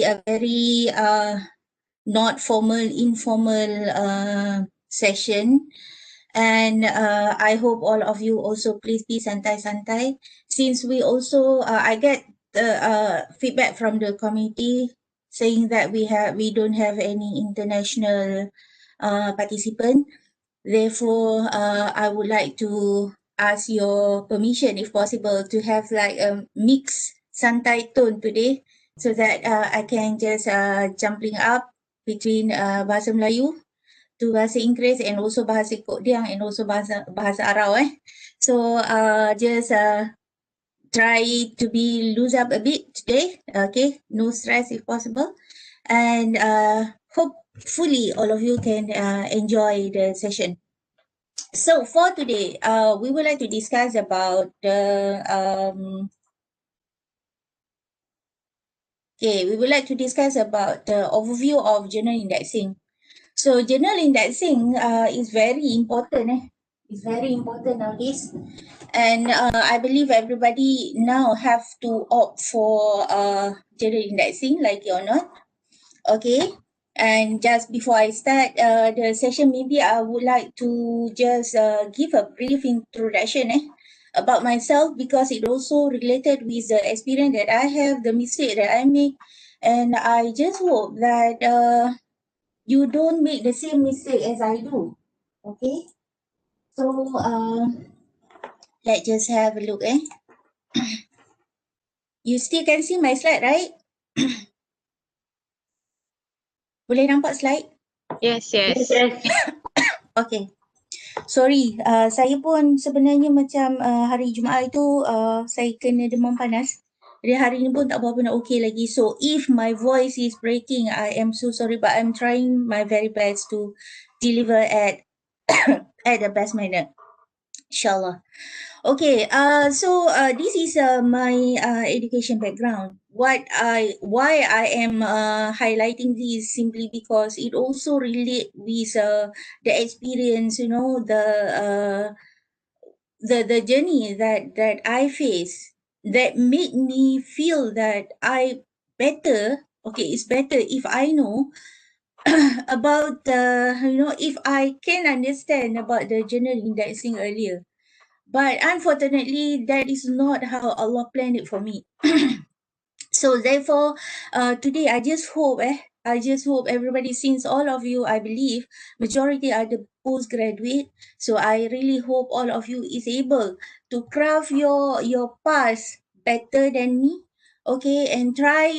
a very not formal, informal session. And I hope all of you also please be santai-santai. Since we also, I get the feedback from the community saying that we don't have any international participant. Therefore, I would like to ask your permission, if possible, to have like a mixed santai tone today, so that I can just jumping up between bahasa Melayu to bahasa Inggeris and also bahasa Kodiang and also bahasa Arau. So just try to be loose up a bit today. Okay, no stress if possible, and hopefully all of you can enjoy the session. So for today, we would like to discuss about the we would like to discuss about the overview of journal indexing. So journal indexing is very important. It's very important nowadays, and I believe everybody now have to opt for journal indexing, like it or not. Okay. And just before I start the session, maybe I would like to just give a brief introduction about myself, because it also related with the experience that I have, the mistake that I make, and I just hope that you don't make the same mistake as I do. Okay. So let's just have a look. You still can see my slide, right? Boleh nampak slide? Yes. Okay. Sorry, saya pun sebenarnya macam hari Jumaat itu saya kena demam panas. Jadi hari ni pun tak berapa nak okay lagi. So if my voice is breaking, I am so sorry, but I'm trying my very best to deliver at at the best manner. InsyaAllah. Okay, so this is my education background. Why I am highlighting this simply because it also relate with the experience, you know, the journey that I face that made me feel that I better. Okay, it's better if I know about if I can understand about the journal indexing earlier. But unfortunately, that is not how Allah planned it for me. So therefore, today I just hope everybody, since all of you, I believe, majority are the postgraduate. So I really hope all of you is able to craft your past better than me, okay, and try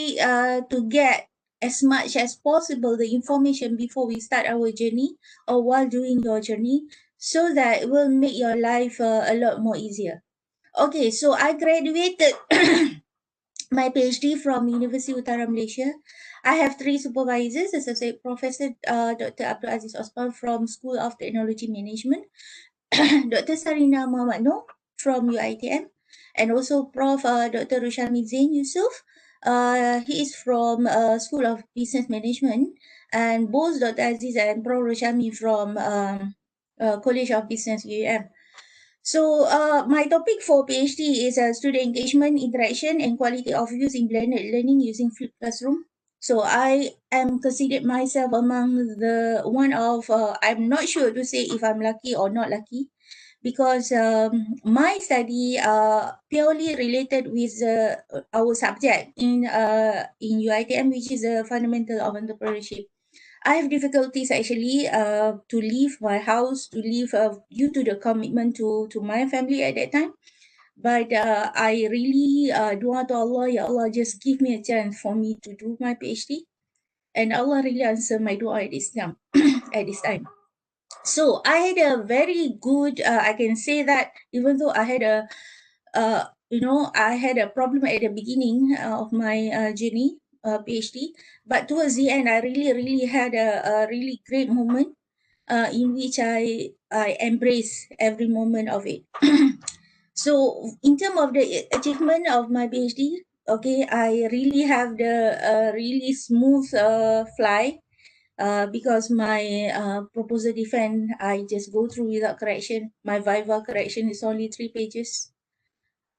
to get as much as possible the information before we start our journey or while doing your journey, so that it will make your life a lot more easier. Okay, so I graduated my PhD from University Utara Malaysia. I have 3 supervisors, Associate Professor Dr. Abdul Aziz Osman from School of Technology Management, Dr. Sarina Mohamad Noor from UiTM, and also Prof. Dr. Rushami Zain Yusuf. He is from School of Business Management, and both Dr. Aziz and Prof. Rushami from College of Business UIM. So my topic for PhD is student engagement, interaction, and quality of use in blended learning using flipped classroom. So I am considered myself among the one of, I'm not sure to say if I'm lucky or not lucky, because my study purely related with our subject in UiTM, which is the fundamental of entrepreneurship. I have difficulties actually to leave my house, to leave due to the commitment to my family at that time. But I really dua to Allah, Ya Allah, just give me a chance for me to do my PhD. And Allah really answered my dua at this time. At this time. So I had a very good, I can say that even though I had I had a problem at the beginning of my journey, PhD, but towards the end, I really had a really great moment in which I embrace every moment of it. So in terms of the achievement of my PhD, okay, I really have the really smooth fly. Because my proposal defense, I just go through without correction. My Viva correction is only 3 pages.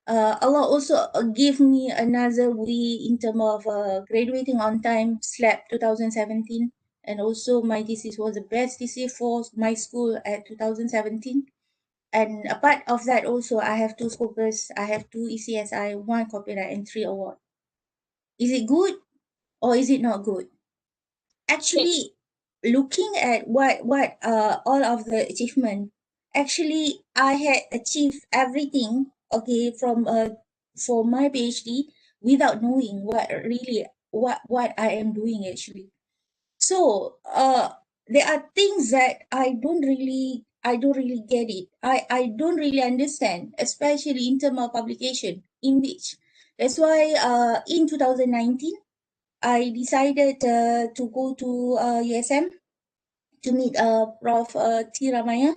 Allah also gave me another way in terms of graduating on time, SLAP 2017. And also my thesis was the best thesis for my school at 2017. And apart of that also, I have 2 Scopus, I have 2 ECSI, 1 copyright and 3 award. Is it good or is it not good? Actually, looking at what all of the achievement, actually I had achieved everything, okay, from for my PhD without knowing what I am doing actually. So there are things that I don't really get it. I don't really understand, especially in terms of publication, in which that's why in 2019 I decided to go to USM to meet Prof. T. Ramaya,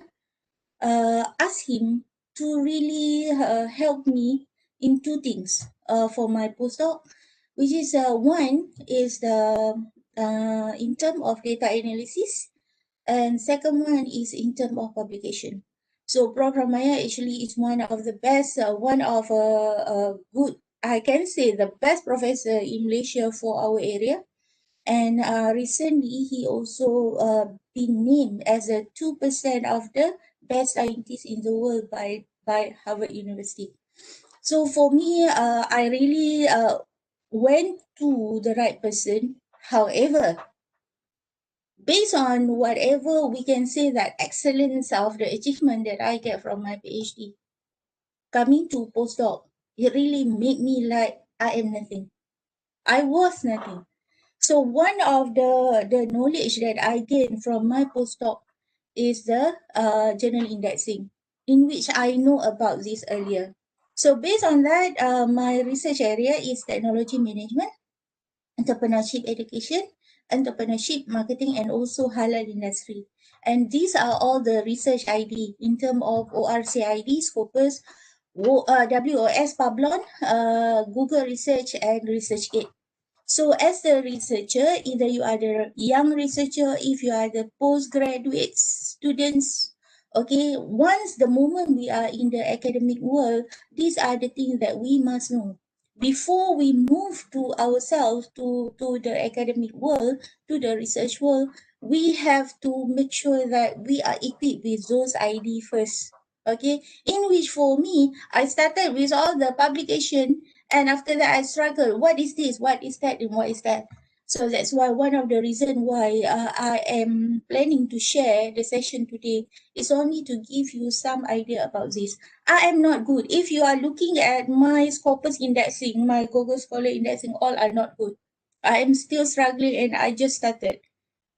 ask him to really help me in 2 things for my postdoc, which is one is the in terms of data analysis, and second one is in terms of publication. So Prof. Ramaya actually is one of the best, one of good, I can say the best professor in Malaysia for our area. And recently, he also been named as a 2% of the best scientists in the world by Harvard University. So for me, I really went to the right person. However, based on whatever we can say that excellence of the achievement that I get from my PhD, coming to postdoc, it really made me like I am nothing. I was nothing. So one of the knowledge that I gained from my postdoc is the journal indexing, in which I know about this earlier. So based on that, my research area is technology management, entrepreneurship education, entrepreneurship marketing, and also halal industry. And these are all the research ID in terms of ORCID, Scopus, WOS, Pablon, Google Research, and ResearchGate. So as the researcher, either you are the young researcher, if you are the postgraduate students, okay, once the moment we are in the academic world, these are the things that we must know. Before we move to ourselves to the academic world, to the research world, we have to make sure that we are equipped with those ID first. Okay, in which for me, I started with all the publication, and after that I struggle. What is this? What is that? And what is that? So that's why one of the reason why I am planning to share the session today is only to give you some idea about this. I am not good. If you are looking at my Scopus indexing, my Google Scholar indexing, all are not good. I am still struggling and I just started.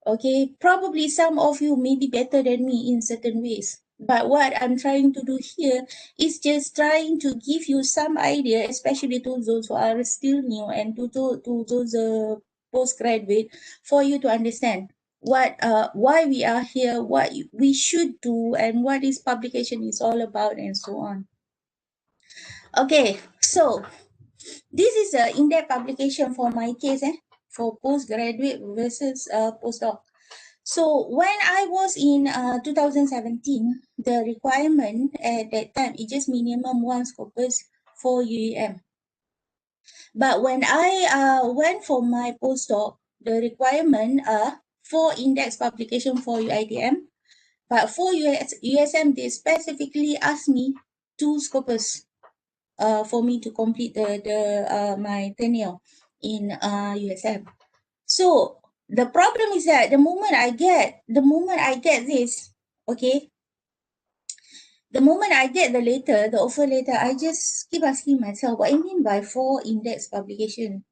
Okay, probably some of you may be better than me in certain ways. But what I'm trying to do here is just trying to give you some idea, especially to those who are still new and to those postgraduate, for you to understand what why we are here, what we should do, and what this publication is all about, and so on. Okay, so this is an in-depth publication for my case, for postgraduate versus postdoc. So when I was in 2017, the requirement at that time is just minimum 1 Scopus for UiTM. But when I went for my postdoc, the requirement are 4 index publication for UiTM. But for USM, they specifically asked me 2 Scopus for me to complete my tenure in USM. So the problem is that the moment I get this, okay, the moment I get the offer letter, I just keep asking myself, what I mean by 4 index publication?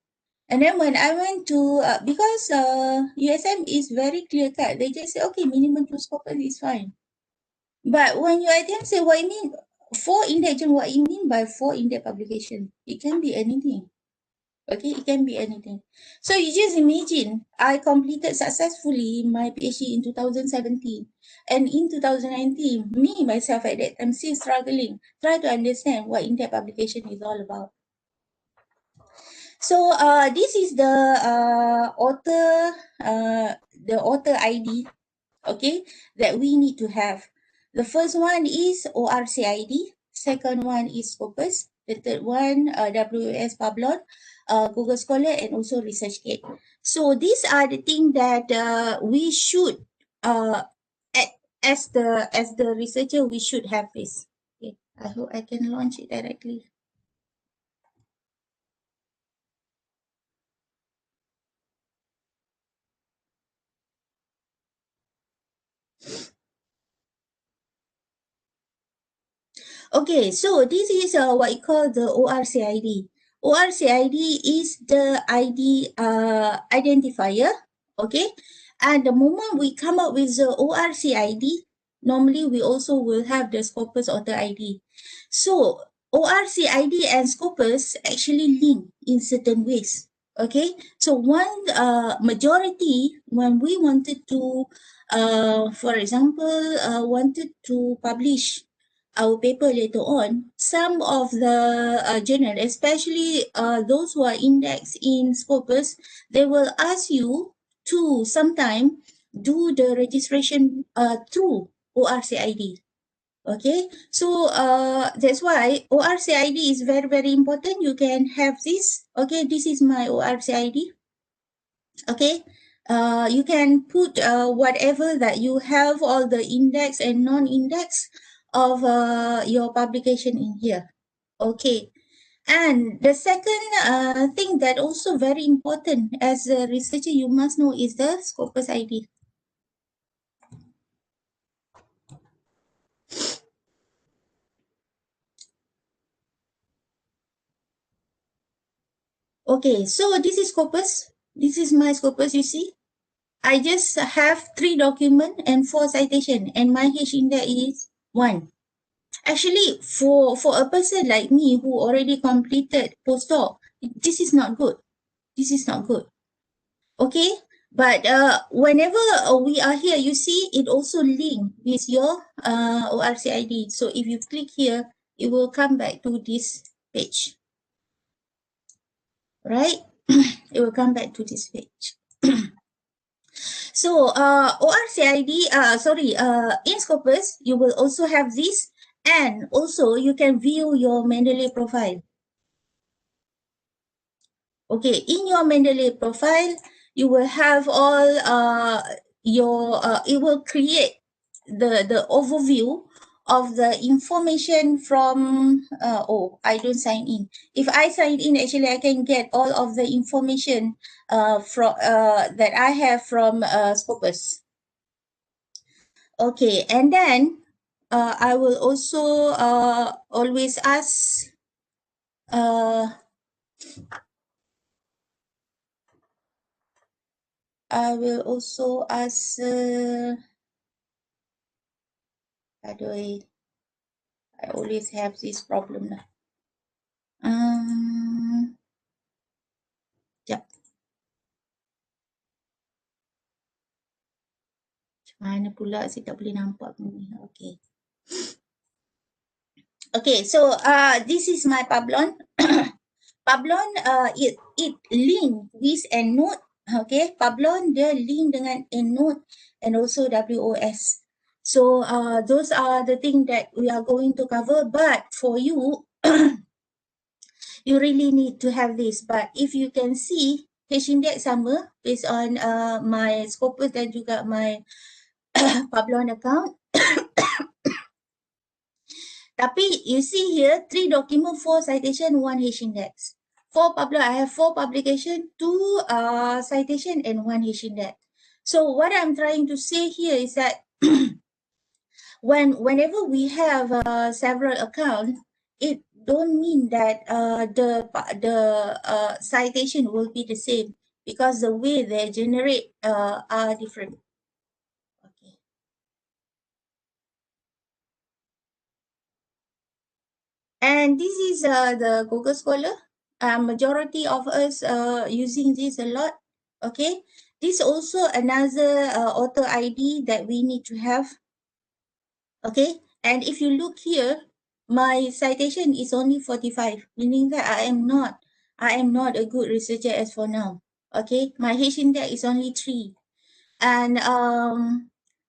And then when I went to, because USM is very clear cut, they just say, okay, minimum 2 scopus is fine. But when UiTM say, what I mean, 4 index, what you mean by 4 index publication? It can be anything. Okay, it can be anything. So you just imagine, I completed successfully my PhD in 2017. And in 2019, me, myself at that time, still struggling, try to understand what in-depth publication is all about. So this is the author ID, okay, that we need to have. The first one is ORCID, second one is Scopus, The third one, WS Pablon, Google Scholar, and also ResearchGate. So these are the things that we should, as the researcher, we should have this. Okay, I hope I can launch it directly. Okay, so this is what you call the ORCID. ORCID is the ID identifier, okay? And the moment we come up with the ORCID, normally we also will have the Scopus Author ID. So ORCID and Scopus actually link in certain ways, okay? So one majority, when we wanted to, for example, wanted to publish our paper later on, some of the journal, especially those who are indexed in Scopus, they will ask you to sometime do the registration through ORCID. Okay, so that's why ORCID is very, very important. You can have this. Okay, this is my ORCID. Okay, you can put whatever that you have, all the index and non-index of your publication in here. Okay, and the second thing that also very important as a researcher you must know is the Scopus ID. Okay, so this is Scopus. This is my Scopus, you see. I just have 3 documents and 4 citation, and my H index is 1. Actually, for a person like me who already completed postdoc, this is not good. This is not good. Okay, but whenever we are here, you see it also link with your ORCID. So if you click here, it will come back to this page, right? It will come back to this page. So ORCID, in Scopus, you will also have this, and also you can view your Mandalay profile. Okay, in your Mandalay profile, you will have all your, it will create the overview of the information from, I don't sign in. If I sign in, actually I can get all of the information from that I have from Scopus. Okay, and then I will also always ask, I will also ask, how do I always have this problem lah. Sekejap. Macam mana pula saya tak boleh nampak ni. Okay. Okay, so this is my Pablon. Pablon, it link with EndNote. Okay, Pablon dia link dengan EndNote and also WOS. So those are the things that we are going to cover. But for you, you really need to have this. But if you can see, H index sama based on my Scopus dan juga my Pablon account. Tapi you see here, 3 document, 4 citation, 1 H index. I have 4 publication, 2 citation and 1 H index. So what I'm trying to say here is that whenever we have several accounts, it don't mean that the citation will be the same, because the way they generate are different. Okay. And this is the Google Scholar. Majority of us using this a lot. Okay. This also another author ID that we need to have. Okay. And if you look here, my citation is only 45, meaning that I am not a good researcher as for now. Okay. My H index is only 3. And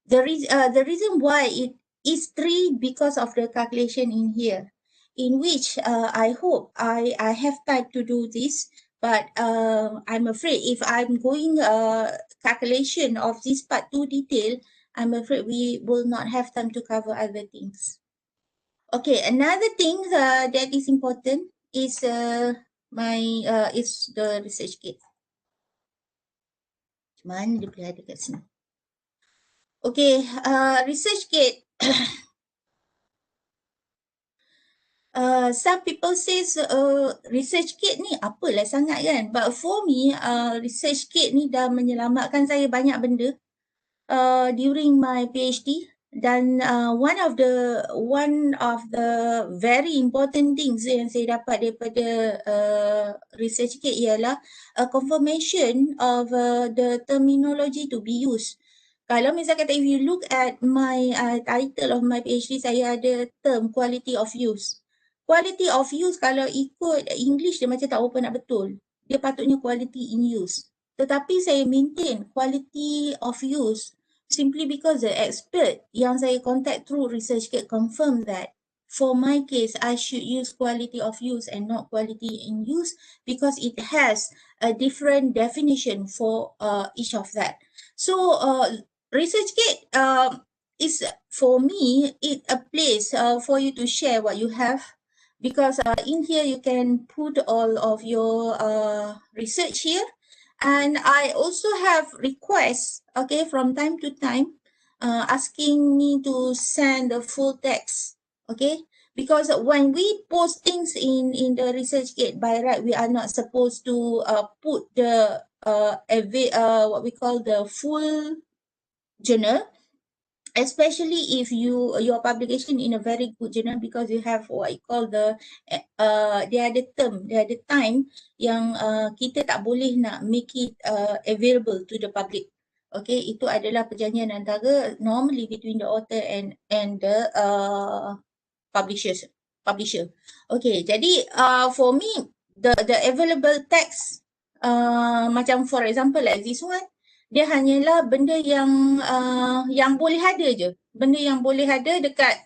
the reason why it is 3 because of the calculation in here. in which I hope I have time to do this, but I'm afraid if I'm going calculation of this part too detailed, I'm afraid we will not have time to cover other things. Okay, another thing that is important is is the research kit. Mana dia boleh ada kat sini? Okay, research kit. Some people says research kit ni apalah sangat kan, but for me research kit ni dah menyelamatkan saya banyak benda during my PhD. Dan one of the very important things yang saya dapat daripada research kit ialah a confirmation of the terminology to be used. Kalau misalkan if you look at my title of my PhD, saya ada term quality of use. Quality of use kalau ikut English dia macam tak apa nak betul. Dia patutnya quality in use. Tetapi saya maintain quality of use simply because the expert yang saya contact through ResearchGate confirm that for my case, I should use quality of use and not quality in use because it has a different definition for each of that. So, ResearchGate is, for me, it a place for you to share what you have because in here you can put all of your research here. And I also have requests, okay, from time to time, asking me to send the full text, okay? Because when we post things in the ResearchGate, by right, we are not supposed to put the what we call the full journal, especially if your publication in a very good journal because you have what you call the dia ada term, dia ada time yang kita tak boleh nak make it available to the public. Okay, itu adalah perjanjian antara normally between the author and the publisher. Okay, jadi for me the available text macam for example like this one, dia hanyalah benda yang boleh ada je. Benda yang boleh ada dekat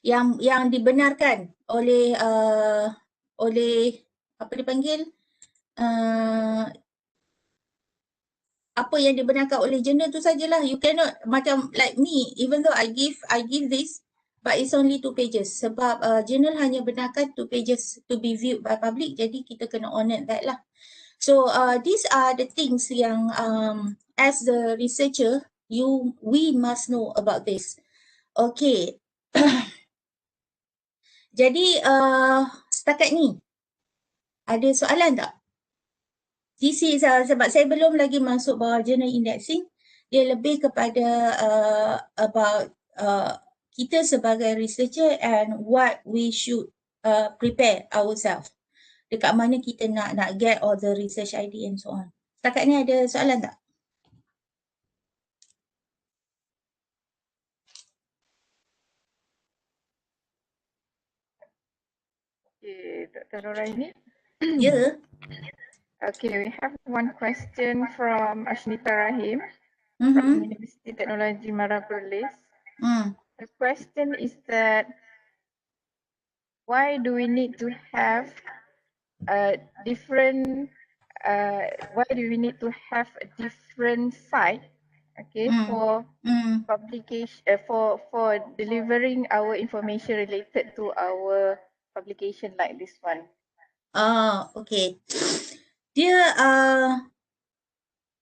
yang dibenarkan oleh apa dipanggil apa yang dibenarkan oleh jurnal tu sajalah. You cannot macam like me, even though I give this, but it's only 2 pages sebab jurnal hanya benarkan 2 pages to be viewed by public, jadi kita kena honor that lah. So these are the things yang as the researcher we must know about this. Okay. Jadi setakat ni ada soalan tak? This is sebab saya belum lagi masuk bawah journal indexing. Dia lebih kepada about kita sebagai researcher and what we should prepare ourselves. Dekat mana kita nak get all the research idea and so on. Setakat ni ada soalan tak? Okay, Dr. Noraini. Ya. Okay, we have one question from Ashnita Rahim from University Technology Mara Perlis. The question is that why do we need to have a different site, okay, for publication for delivering our information related to our publication like this one? Okay. Dia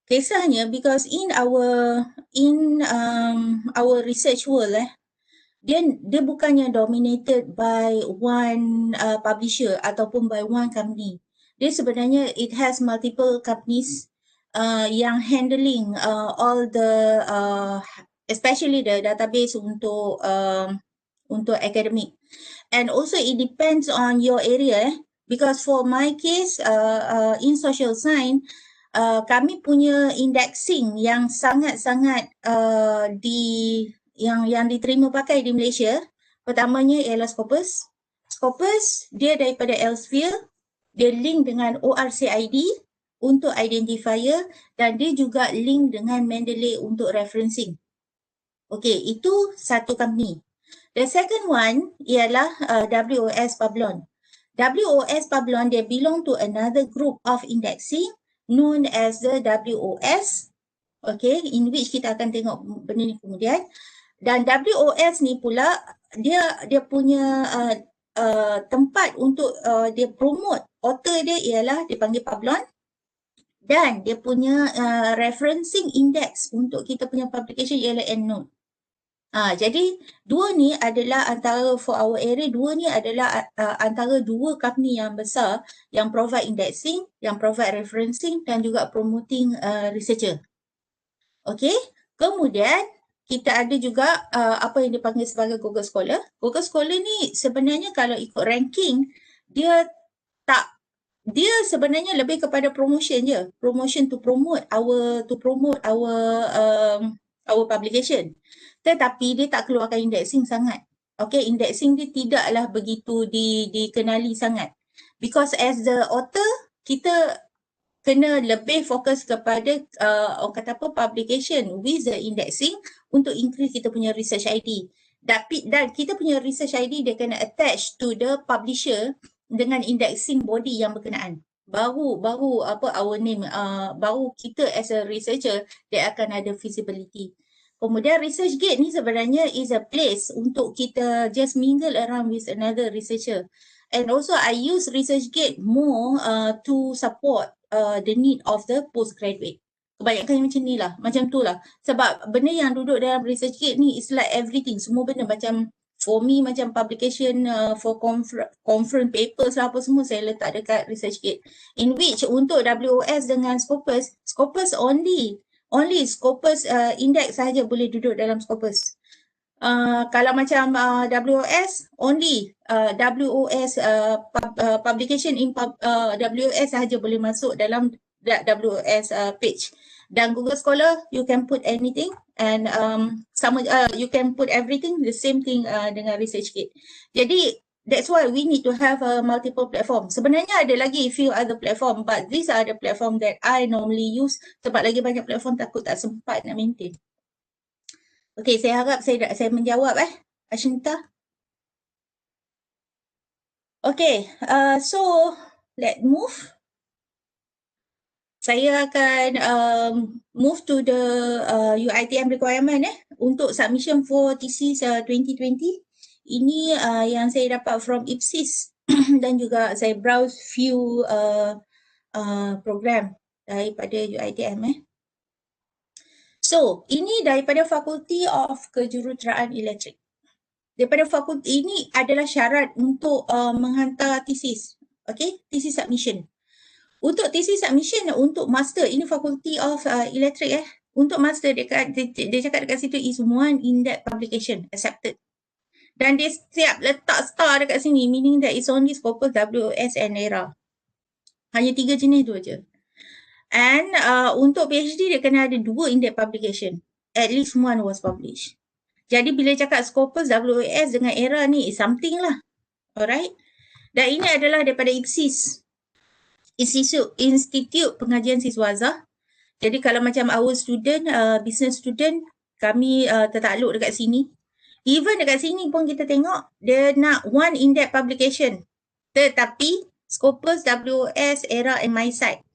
kisahnya because in our research world dia bukannya dominated by one publisher ataupun by one company. Dia sebenarnya it has multiple companies yang handling all the especially the database untuk academic. And also it depends on your area because for my case in social science kami punya indexing yang sangat-sangat yang diterima pakai di Malaysia. Pertamanya ialah Scopus. Scopus dia daripada Elsevier, dia link dengan ORC Id untuk identifier dan dia juga link dengan Mandalay untuk referencing. Okay, itu satu company. The second one ialah WOS Pablon. WOS Pablon, they belong to another group of indexing known as the WOS, okay, in which kita akan tengok benda ni kemudian. Dan WOS ni pula dia punya tempat untuk dia promote author dia ialah dipanggil Pablon, dan dia punya referencing index untuk kita punya publication ialah EndNote. Jadi dua ni adalah antara, for our area, dua ni adalah antara dua company yang besar yang provide indexing, yang provide referencing dan juga promoting researcher. Okay, kemudian kita ada juga apa yang dipanggil sebagai Google Scholar. Google Scholar ni sebenarnya kalau ikut ranking, dia sebenarnya lebih kepada promotion je. Promotion to promote our publication. Tetapi dia tak keluarkan indexing sangat. Okay, indexing dia tidaklah begitu dikenali sangat. Because as the author, kita kena lebih fokus kepada orang kata apa, publication with the indexing untuk increase kita punya research ID. Dan kita punya research ID dia kena attach to the publisher dengan indexing body yang berkenaan. Baru apa our name, baru kita as a researcher dia akan ada visibility. Kemudian ResearchGate ni sebenarnya is a place untuk kita just mingle around with another researcher. And also I use ResearchGate more to support the need of the postgraduate. Kebanyakan macam ni lah, macam tu lah. Sebab benda yang duduk dalam ResearchGate ni is like everything. Semua benda macam, for me macam publication for conference papers lah apa semua saya letak dekat ResearchGate. In which untuk WOS dengan Scopus only Scopus index sahaja boleh duduk dalam Scopus. Kalau macam WOS, only WOS publication in WOS sahaja boleh masuk dalam WOS page. Dan Google Scholar, you can put anything and you can put everything, the same thing dengan ResearchGate. Jadi, that's why we need to have multiple platform. Sebenarnya ada lagi few other platform, but these are the platform that I normally use. Sebab lagi banyak platform takut tak sempat nak maintain. Okay, saya harap saya menjawab Ashnita. Okay, so let's move. Saya akan move to the UiTM requirement untuk submission for thesis 2020. Ini yang saya dapat from IPSIS dan juga saya browse few program daripada UiTM. So, ini daripada Fakulti of Kejuruteraan Elektrik. Daripada fakulti ini adalah syarat untuk menghantar thesis. Okay, thesis submission. Untuk thesis submission untuk master, ini Faculty of Electric untuk master dia cakap dekat situ is one in-depth publication accepted. Dan dia siap letak star dekat sini, meaning that it's only Scopus, WOS and ERA. Hanya 3 jenis tu aja. And untuk PhD dia kena ada 2 in-depth publication. At least one was published. Jadi bila cakap Scopus, WOS dengan ERA ni is something lah. Alright. Dan ini adalah daripada IPSIS. Institute Pengajian Siswaza. Jadi kalau macam our student, business student, kami tertakluk dekat sini. Even dekat sini pun kita tengok, dia nak one in-depth publication. Tetapi, Scopus, WOS, ERA and MySite.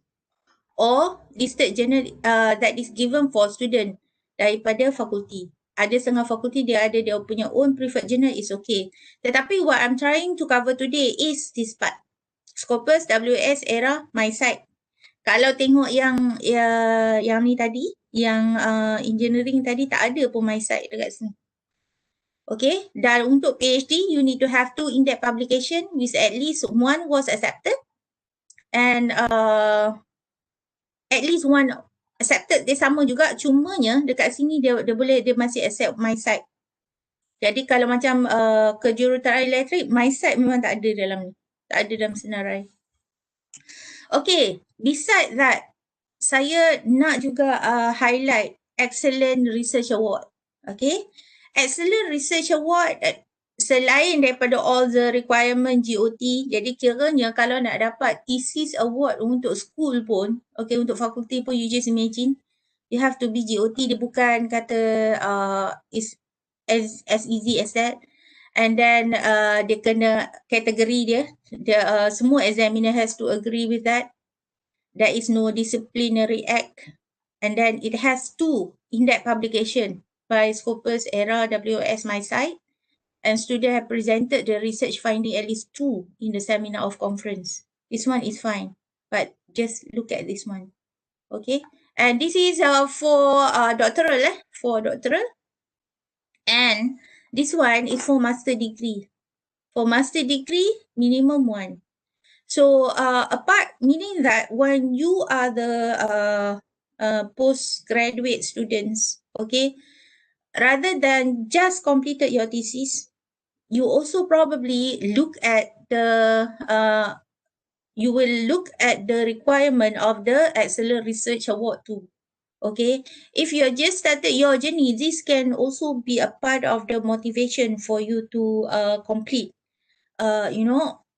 Or listed journal that is given for student daripada fakulti. Ada setengah fakulti dia ada dia punya own preferred journal, is okay. Tetapi what I'm trying to cover today is this part. Scopus, WS, ERA, MySite. Kalau tengok yang ni tadi, yang engineering tadi tak ada pun MySite dekat sini. Okay, dan untuk PhD, you need to have 2 in-depth publication with at least one was accepted and at least one accepted. Dia sama juga, cumanya dekat sini dia masih accept MySite. Jadi kalau macam kejuruteraan elektrik, MySite memang tak ada dalam ni. Tak ada dalam senarai. Okay, beside that, saya nak juga highlight Excellent Research Award. Okay, Excellent Research Award selain daripada all the requirement GOT, jadi kiranya kalau nak dapat thesis award untuk school pun, okay, untuk fakulti pun, you just imagine, you have to be GOT. Dia bukan kata as easy as that. And then dia kena kategori dia, semua examiner has to agree with that. There is no disciplinary act. And then it has 2 in-depth publication by Scopus, ERA, WOS, my site. And students have presented the research finding at least 2 in the seminar of conference. This one is fine, but just look at this one. Okay, and this is for doctoral, for doctoral. And this one is for master degree. For master degree, minimum 1. So apart, meaning that when you are the postgraduate students, okay, rather than just completed your thesis, you also probably look at you will look at the requirement of the Excellent Research Award too. Okay, if you just started your journey, this can also be a part of the motivation for you to complete.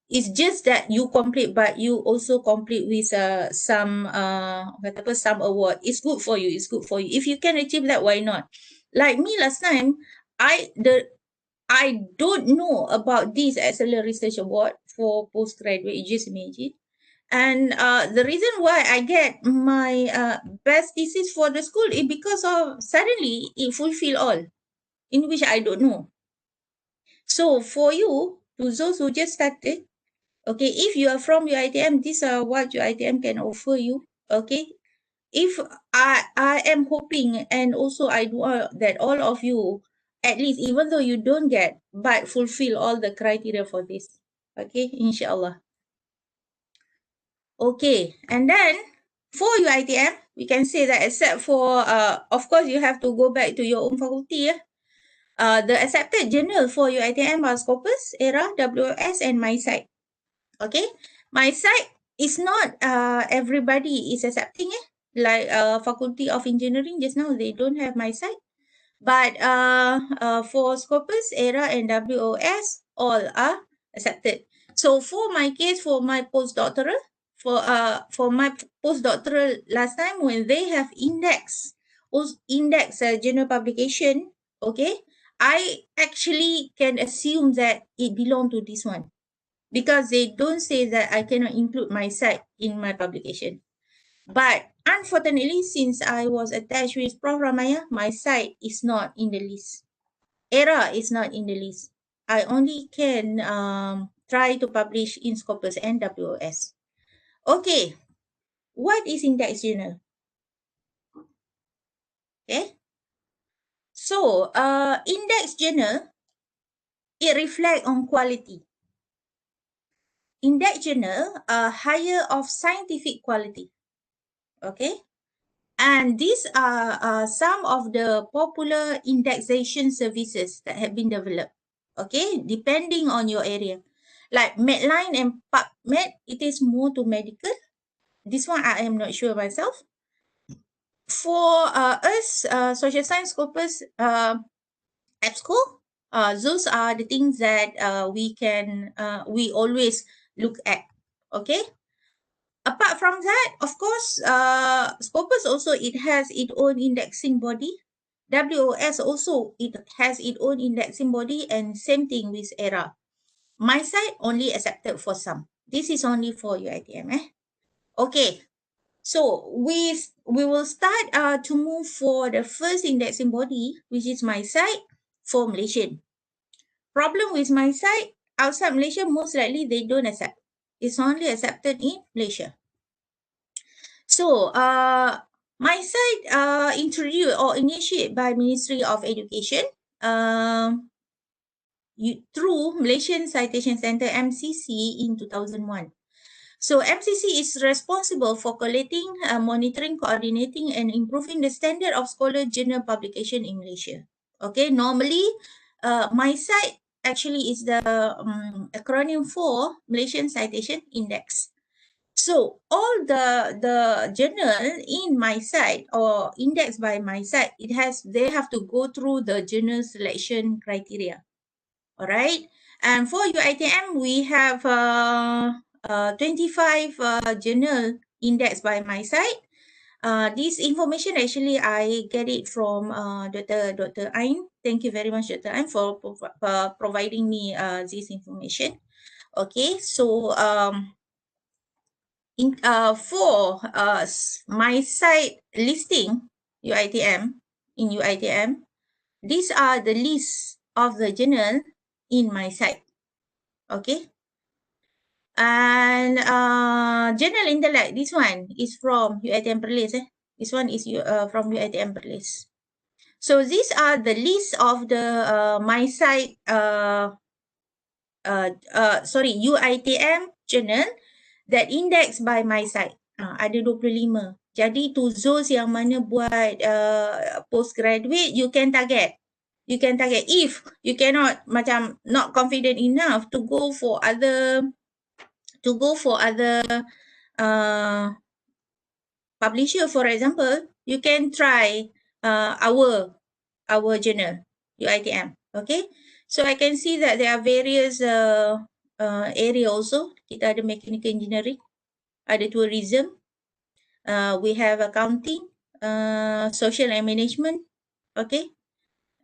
It's just that you complete, but you also complete with some some award. It's good for you. It's good for you. If you can achieve that, why not? Like me last time, I don't know about this Excellent Research Award for postgraduate. You just imagine. And the reason why I get my best thesis for the school is because of suddenly it fulfill all, in which I don't know. So for you, to those who just started, okay, if you are from UiTM, these are what UiTM can offer you. Okay, if I am hoping, and also I do that all of you, at least even though you don't get, but fulfill all the criteria for this. Okay, inshallah. Okay, and then for UiTM, we can say that except for, of course, you have to go back to your own faculty. The accepted journal for UiTM are Scopus, ERA, WOS, and my site. Okay, my site is not everybody is accepting. Like Faculty of Engineering, just now they don't have my site. But for Scopus, ERA, and WOS, all are accepted. So for my case, for my postdoctoral, for my postdoctoral last time when they have index journal publication, okay, I actually can assume that it belong to this one because they don't say that I cannot include my site in my publication. But unfortunately, since I was attached with Prof. Ramaya, my site is not in the list. ERA is not in the list. I only can try to publish in Scopus and WOS. Okay, what is index journal? Okay, so index journal, it reflects on quality. Index journal are higher of scientific quality. Okay, and these are some of the popular indexation services that have been developed. Okay, depending on your area. Like Medline and PubMed, it is more to medical. This one I am not sure myself. For us, social science Scopus, EBSCO, those are the things that we always look at. Okay. Apart from that, of course, Scopus also, it has its own indexing body. WOS also, it has its own indexing body, and same thing with ERA. My site only accepted for some. This is only for UiTM. Okay. So we will start to move for the first indexing body, which is my site for Malaysian. Problem with my site, outside Malaysia, most likely they don't accept. It's only accepted in Malaysia. So my site introduced or initiated by Ministry of Education through Malaysian Citation Centre MCC in 2001. So MCC is responsible for collating, monitoring, coordinating, and improving the standard of scholar journal publication in Malaysia. Okay, normally, my site actually is the acronym for Malaysian Citation Index. So all the journal in my site or indexed by my site, they have to go through the journal selection criteria. All right, and for UiTM, we have 25 journal indexed by my site. This information actually I get it from Dr. Ain. Thank you very much, Dr. Ain, for providing me this information. Okay, so for my site listing UiTM in UiTM, these are the list of the journal in my site. Okay, and journal intellect, this one is from UiTM Perlis. This one is from UiTM Perlis. So these are the list of the my site UiTM journal that index by my site. Ada 25. Jadi to those yang mana buat postgraduate, you can target. You can target if you cannot macam not confident enough to go for other publisher, for example, you can try our journal UiTM. Okay, so I can see that there are various area also. Kita ada mechanical engineering, ada tourism, we have accounting, social and management, okay,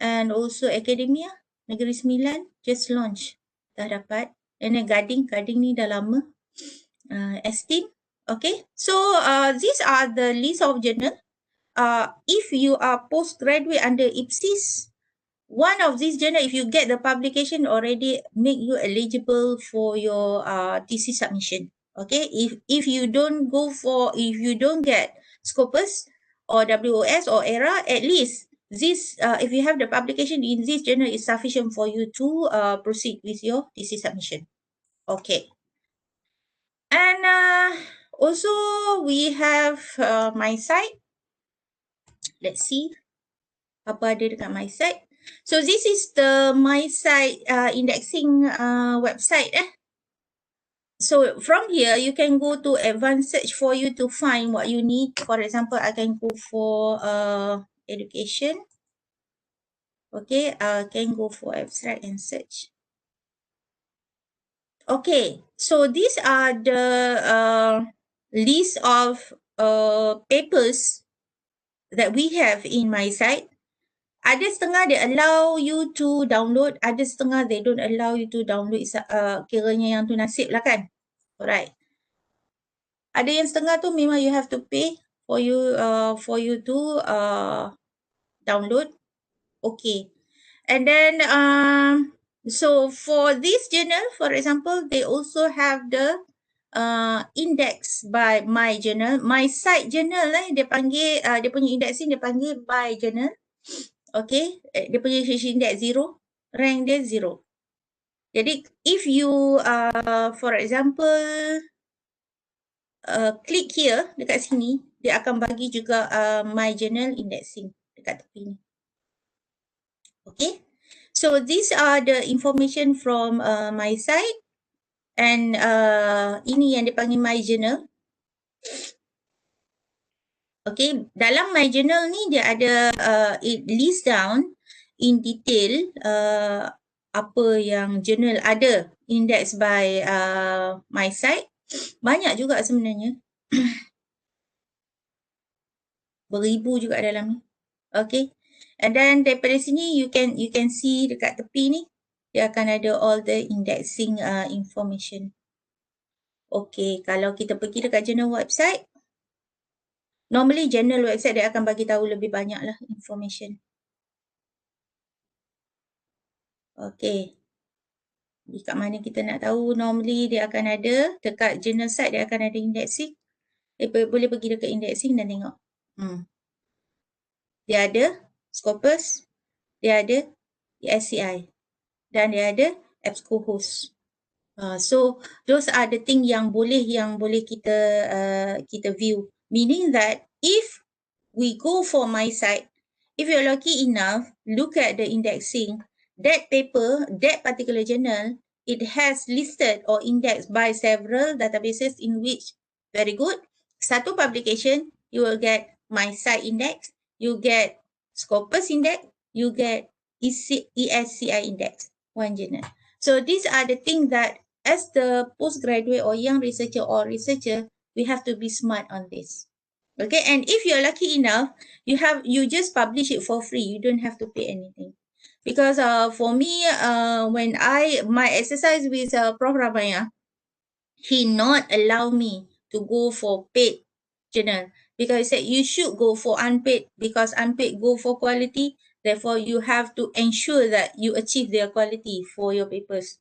and also academia. Negeri Sembilan just launch, dah dapat. And then Gading ni dah lama. STML, okay. So these are the list of journal. If you are postgraduate under IPSIS, one of these journal, if you get the publication already, make you eligible for your thesis submission. Okay, if you don't get Scopus or WOS or ERA, at least this if you have the publication in this journal is sufficient for you to proceed with your thesis submission. Okay, and also we have my site. Let's see apa ada dekat my site. So this is the my site indexing website. So from here you can go to advanced search for you to find what you need. For example, I can go for education. Okay, I can go for abstract and search. Okay, so these are the list of papers that we have in my site. Ada setengah they allow you to download, ada setengah they don't allow you to download. Kiranya yang tu nasib lah kan. Alright. Ada yang setengah tu memang you have to pay for you to download. Okay. And then so for this journal, for example, they also have the index by my journal. My site journal dia panggil dia punya indexing dia panggil by journal. Okay, dia punya index 0, rank dia 0. Jadi if you for example click here dekat sini, dia akan bagi juga my journal indexing dekat tepi ni. Okay, so these are the information from my site, and ini yang dipanggil my journal. Okay, dalam my journal ni dia ada it list down in detail apa yang journal ada index by my site. Banyak juga sebenarnya. Beribu juga dalam ni. Okay. And then daripada sini you can see dekat tepi ni dia akan ada all the indexing information. Okay, kalau kita pergi dekat journal website, normally journal website dia akan bagi tahu lebih banyak lah information. Okay. Dekat mana kita nak tahu, normally dia akan ada dekat journal site dia akan ada indexing. Boleh pergi dekat indexing dan tengok. Dia ada Scopus, dia ada SCI dan dia ada EBSCO host. So those are the thing yang boleh kita view. Meaning that if we go for my site, if you're lucky enough, look at the indexing, that paper, that particular journal, it has listed or indexed by several databases in which, very good, satu publication, you will get my site index, you get Scopus index, you get ESCI index, one journal. So these are the things that as the postgraduate or young researcher, we have to be smart on this. Okay, and if you're lucky enough, you just publish it for free. You don't have to pay anything. Because for me, when my exercise with Prof Ramaya, he not allow me to go for paid journal because he said you should go for unpaid because unpaid go for quality. Therefore, you have to ensure that you achieve their quality for your papers.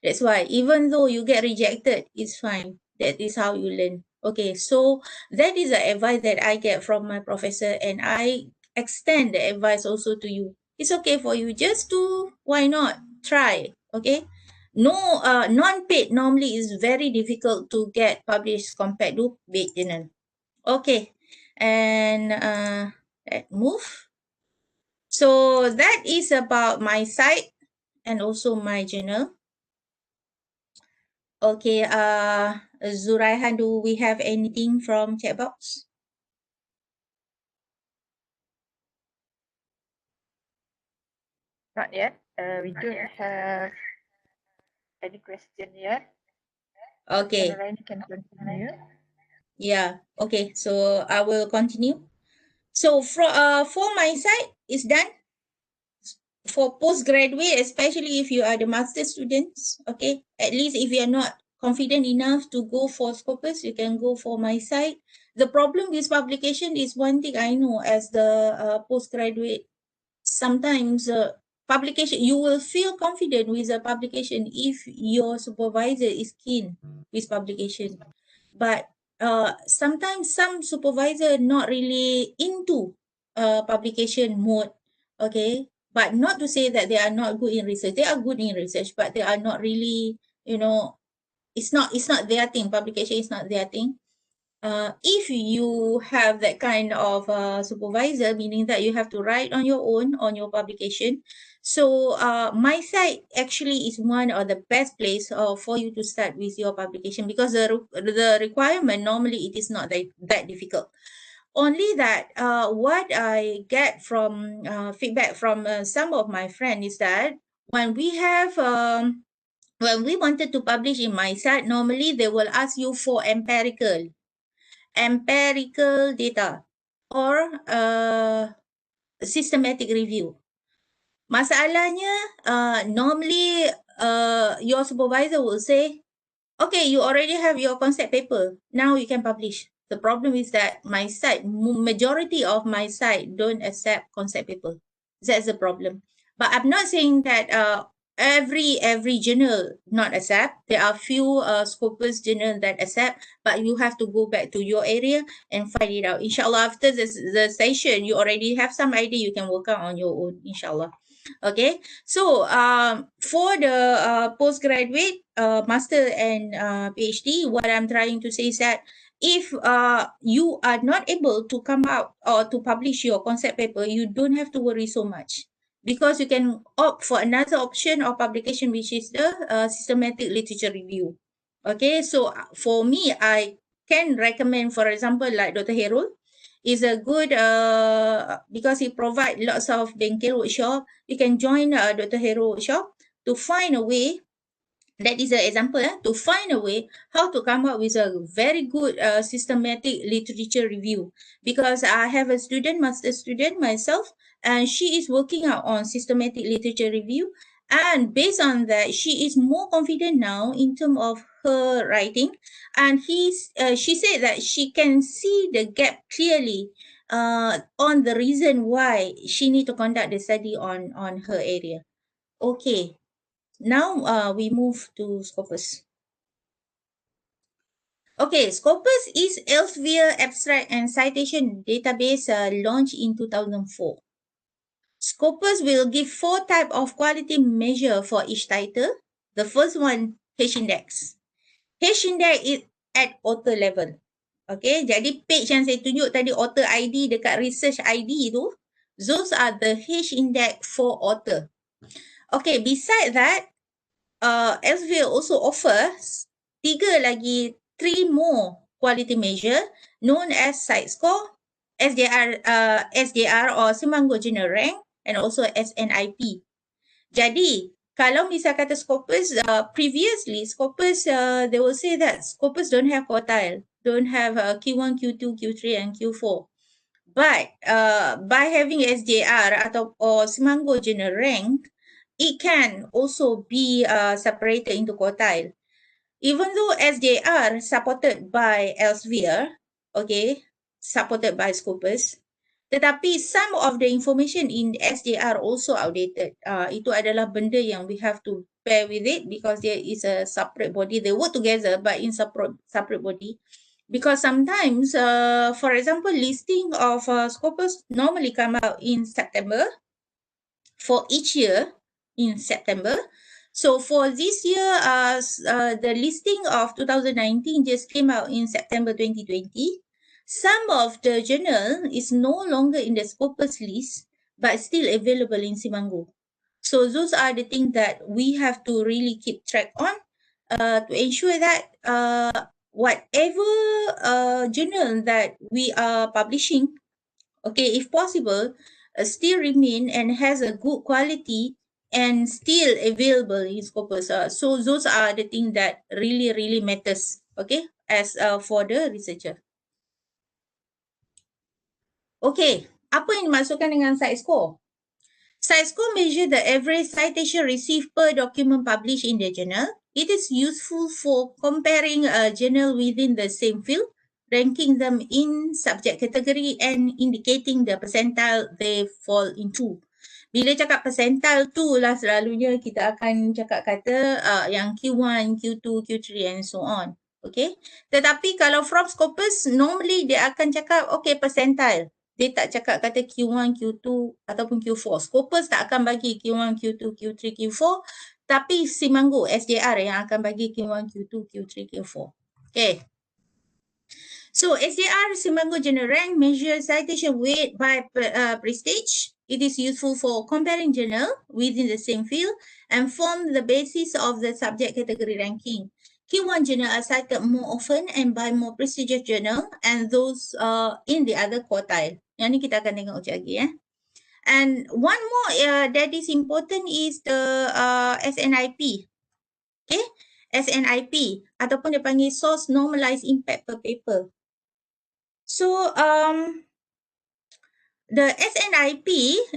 That's why even though you get rejected, it's fine. That is how you learn. Okay, so that is the advice that I get from my professor, and I extend the advice also to you. It's okay for you just to why not try. Okay, no, non-paid normally is very difficult to get published compared to paid journal. Okay, and let's move. So that is about my site and also my journal. Okay, Zuraihan, do we have anything from chat box? Not yet. We don't have any question yet. Okay. Noraini can continue. Yeah. Okay. So I will continue. So for my side, it's done. For postgraduate, especially if you are the master students, okay, at least if you are not confident enough to go for Scopus, you can go for my site. The problem with publication is one thing I know as the postgraduate, sometimes publication, you will feel confident with a publication if your supervisor is keen with publication. But sometimes some supervisor not really into publication mode, okay, but not to say that they are not good in research. They are good in research, but they are not really, it's not their thing. Publication is not their thing. If you have that kind of supervisor, meaning that you have to write on your own on your publication. So my site actually is one of the best place for you to start with your publication, because the requirement normally it is not that difficult. Only that what I get from feedback from some of my friends is that when when we wanted to publish in my site, normally they will ask you for empirical data or systematic review. Masalahnya, normally your supervisor will say, okay, you already have your concept paper. Now you can publish. The problem is that my site, majority of my site don't accept concept paper. That's the problem. But I'm not saying that every journal not accept. There are few Scopus journal that accept, but you have to go back to your area and find it out. Inshallah, after the session, you already have some idea. You can work out on your own. Inshallah. Okay, so for the postgraduate, master and PhD, what I'm trying to say is that if you are not able to come out or to publish your concept paper, you don't have to worry so much, because you can opt for another option of publication, which is the systematic literature review. Okay, so for me, I can recommend, for example, like Dr. Herul is a good because he provide lots of bengkel workshop. You can join Dr. Hero workshop to find a way. That is an example, to find a way how to come up with a very good systematic literature review. Because I have a student, master student myself, and she is working out on systematic literature review. And based on that, she is more confident now in terms of her writing. And she said that she can see the gap clearly on the reason why she need to conduct the study on her area. Okay, now we move to Scopus. Okay, Scopus is Elsevier Abstract and Citation Database launched in 2004. Scopus will give 4 types of quality measure for each title. The first one, H-index. H-index is at author level. Okay, jadi page yang saya tunjuk tadi, author ID dekat research ID tu, those are the H-index for author. Okay, beside that, Elsevier also offers 3 more quality measure known as site score, SDR or Semanggo General Rank, and also SNIP. Jadi, kalau misal kata Scopus, previously Scopus, they will say that Scopus don't have quartile. don't have Q1, Q2, Q3, and Q4. But by having SJR or Semanggo Journal rank, it can also be separated into quartile. Even though SJR supported by Elsevier, okay, supported by Scopus, tetapi some of the information in SJR also outdated. Itu adalah benda yang we have to bear with it because there is a separate body. They work together but in separate body. Because sometimes, for example, listing of Scopus normally come out in September for each year in September. So for this year, the listing of 2019 just came out in September 2020. Some of the journal is no longer in the Scopus list, but still available in Semanggo. So those are the things that we have to really keep track on to ensure that whatever journal that we are publishing, okay, if possible, still remain and has a good quality and still available in Scopus. So those are the things that really, really matters, okay, as for the researcher. Okay, apa yang dimasukkan dengan site score? Site score measure the average citation received per document published in the journal. It is useful for comparing a journal within the same field, ranking them in subject category and indicating the percentile they fall into. Bila cakap percentile tu lah selalunya kita akan cakap kata yang Q1, Q2, Q3 and so on. Okay. Tetapi kalau from Scopus, normally dia akan cakap okay percentile. Dia tak cakap kata Q1, Q2 ataupun Q4. Scopus tak akan bagi Q1, Q2, Q3, Q4. Tapi Semanggo, SJR yang akan bagi Q1, Q2, Q3, Q4. Okay. So SJR Semanggo Journal Rank measures citation weight by prestige. It is useful for comparing journal within the same field and form the basis of the subject category ranking. Q1 journal are cited more often and by more prestigious journal and those in the other quartile. Yang ni kita akan tengok sekejap lagi. And one more that is important is the SNIP. Okay, SNIP ataupun dia panggil Source Normalized Impact per Paper. So the SNIP,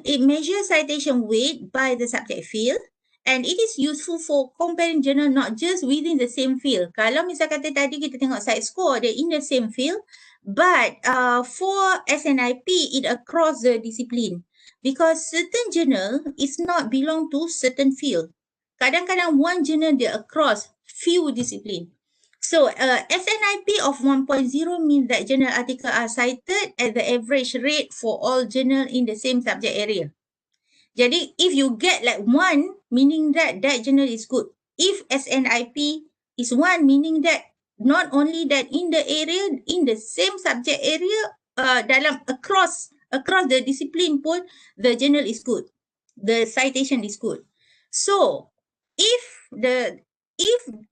it measures citation weight by the subject field and it is useful for comparing journal not just within the same field. Kalau misal kata tadi kita tengok site score, they're in the same field, but for SNIP, it across the discipline because certain journal is not belong to certain field. Kadang-kadang one journal dia across few discipline. So, SNIP of 1.0 means that journal articles are cited at the average rate for all journal in the same subject area. Jadi, if you get like 1, meaning that that journal is good. If SNIP is 1, meaning that not only that in the area, in the same subject area, dalam across the discipline pun, the journal is good. The citation is good. So, if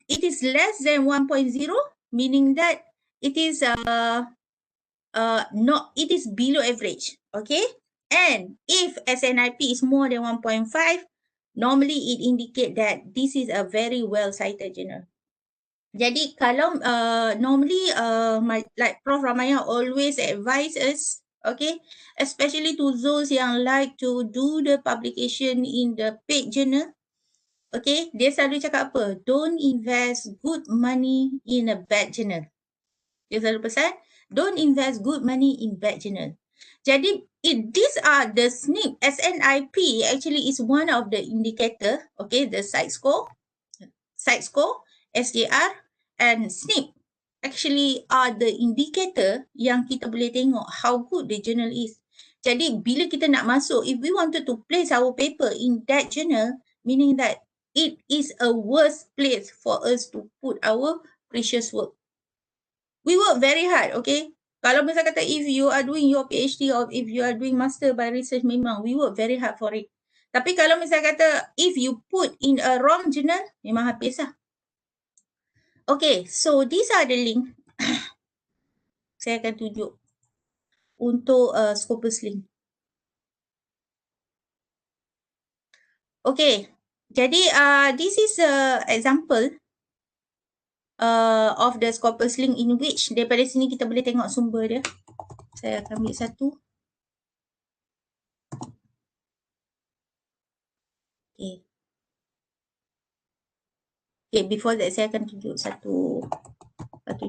it is less than 1.0, meaning that it is it is below average, okay? And if SNIP is more than 1.5, normally it indicate that this is a very well cited journal. Jadi kalau normally like Prof Ramaya always advise us, okay, especially to those yang like to do the publication in the paid journal. Okay, dia selalu cakap apa? Don't invest good money in a bad journal. Dia selalu pesan, don't invest good money in bad journal. Jadi, these are the SNP. SNIP actually is one of the indicator, okay, the site score, SJR, and SNP actually are the indicator yang kita boleh tengok how good the journal is. Jadi, bila kita nak masuk, if we wanted to place our paper in that journal, meaning that it is a worse place for us to put our precious work. We work very hard, okay? Kalau misal kata if you are doing your PhD or if you are doing master by research, memang we work very hard for it. Tapi kalau misal kata if you put in a wrong journal, memang habis lah. Okay, so these are the link. Saya akan tunjuk untuk Scopus link. Okay, jadi this is a example of the Scopus link in which daripada sini kita boleh tengok sumber dia. Saya akan ambil satu. Okay. Okay, before that saya akan tunjuk satu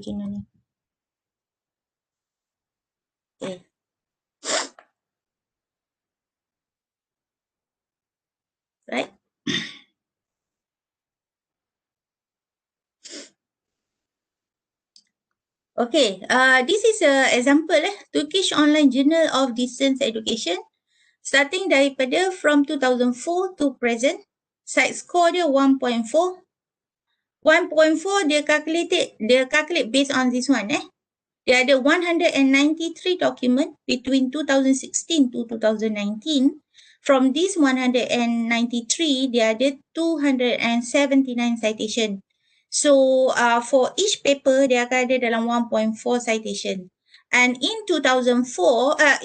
jurnal ni. Okay. Right. Okay, this is a example Turkish Online Journal of Distance Education. Starting daripada from 2004 to present. Site score dia 1.4. 1.4 dia calculate based on this one Dia ada 193 document between 2016 to 2019. From this 193, dia ada 279 citation. So for each paper, dia akan ada dalam 1.4 citation. And in 2020,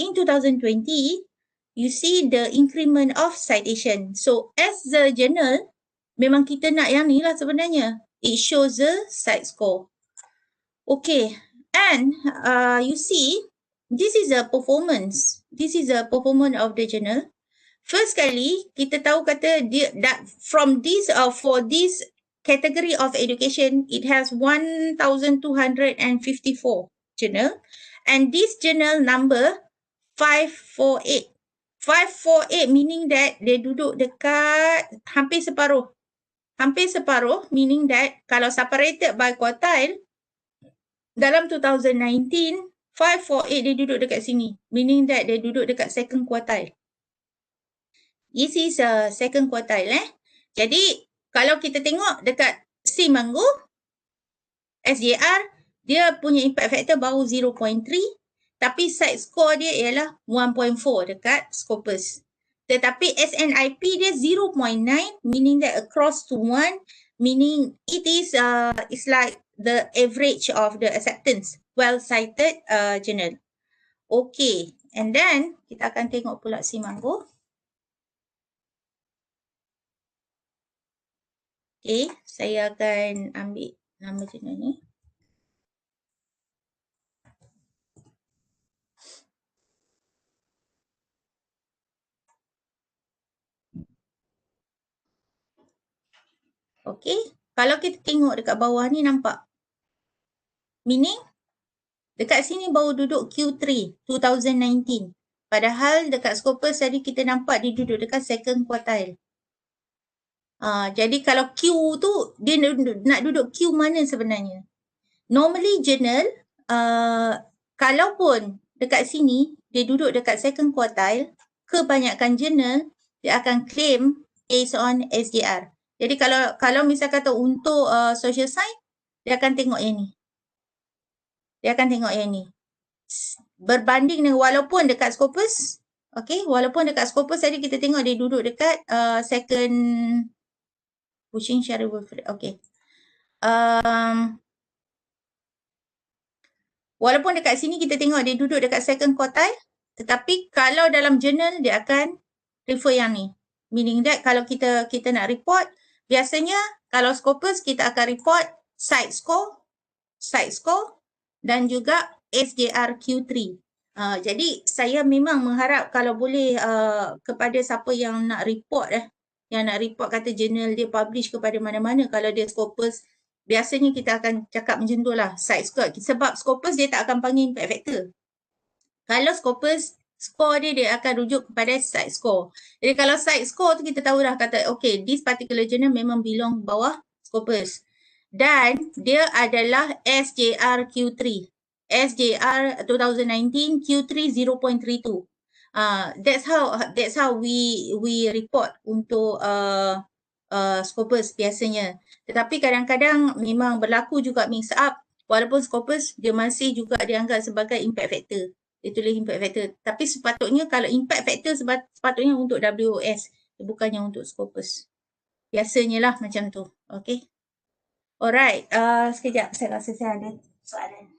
you see the increment of citation. So as the journal, memang kita nak yang ni lah sebenarnya. It shows the site score. Okay, and you see, this is a performance. This is a performance of the journal. First kali, kita tahu kata dia, that from this for this category of education, it has 1,254 journal. And this journal number 548. 548 meaning that dia duduk dekat hampir separuh. Hampir separuh meaning that kalau separated by quartile, dalam 2019, 548 dia duduk dekat sini. Meaning that dia duduk dekat second quartile. This is second quartile Jadi, kalau kita tengok dekat Simanggu, SJR, dia punya impact factor baru 0.3. Tapi site score dia ialah 1.4 dekat Scopus. Tetapi SNIP dia 0.9, meaning that across to 1, meaning it is it's like the average of the acceptance well-cited journal. Okay, and then kita akan tengok pula Simanggu. Okay, saya akan ambil nama jurnal ni. Okay, kalau kita tengok dekat bawah ni nampak. Meaning, dekat sini baru duduk Q3 2019. Padahal dekat Scopus tadi kita nampak dia duduk dekat second quartile. Jadi kalau Q tu, dia nak duduk Q mana sebenarnya? Normally journal, kalaupun dekat sini, dia duduk dekat second quartile, kebanyakan journal, dia akan claim based on SJR. Jadi kalau misal kata untuk social science, dia akan tengok yang ni. Dia akan tengok yang ni. Berbanding dengan walaupun dekat Scopus, okay, walaupun dekat Scopus tadi kita tengok dia duduk dekat second pushing share okay. Walaupun dekat sini kita tengok dia duduk dekat second quartile, tetapi kalau dalam journal dia akan refer yang ni. Meaning that kalau kita nak report, biasanya kalau Scopus kita akan report site score dan juga SJR Q3. Jadi saya memang mengharap kalau boleh kepada siapa yang nak report kata jurnal dia publish kepada mana-mana, kalau dia Scopus, biasanya kita akan cakap macam tu lah, site score. Sebab Scopus dia tak akan panggil impact factor. Kalau Scopus, score dia akan rujuk kepada site score. Jadi kalau site score tu kita tahu dah kata, okay, this particular journal memang belong bawah Scopus. Dan dia adalah SJR Q3. SJR 2019 Q3 0.32. That's how we report untuk Scopus biasanya. Tetapi kadang-kadang memang berlaku juga mix up. Walaupun Scopus dia masih juga dianggap sebagai impact factor. Dia tulis impact factor. Tapi sepatutnya kalau impact factor sepatutnya untuk WOS. Bukannya untuk Scopus. Biasanya lah macam tu. Okay. Alright. Sekejap. Saya rasa saya ada soalan.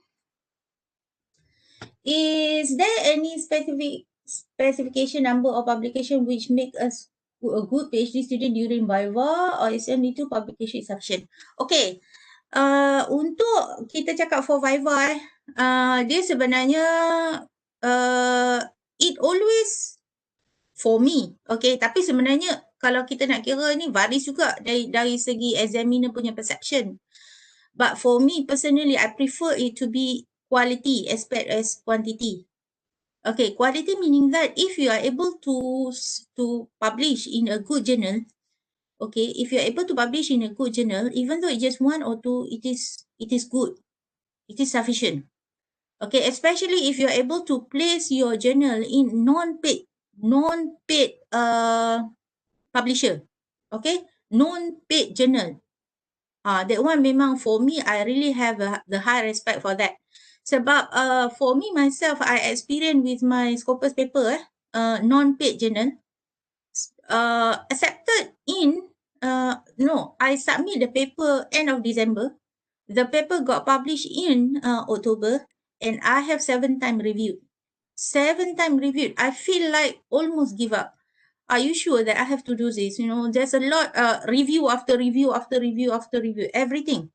Is there any specification number of publication which make us a good PhD student during Viva, or is only 2 publication sufficient? Okay. Untuk kita cakap for Viva dia sebenarnya it always for me, okay, tapi sebenarnya kalau kita nak kira ni varies juga dari segi examiner punya perception. But for me personally, I prefer it to be quality as bad as quantity. Okay, quality meaning that if you are able to publish in a good journal, okay, if you are able to publish in a good journal, even though it's just one or two, it is good. It is sufficient. Okay, especially if you are able to place your journal in non-paid publisher. Okay, non-paid journal. That one memang for me, I really have the high respect for that. Sebab for me myself, I experience with my Scopus paper, non-paid journal, accepted in, no, I submit the paper end of December. The paper got published in October, and I have 7 times reviewed. 7 times reviewed. I feel like almost give up. Are you sure that I have to do this? You know, there's a lot, review after review after review after review, everything.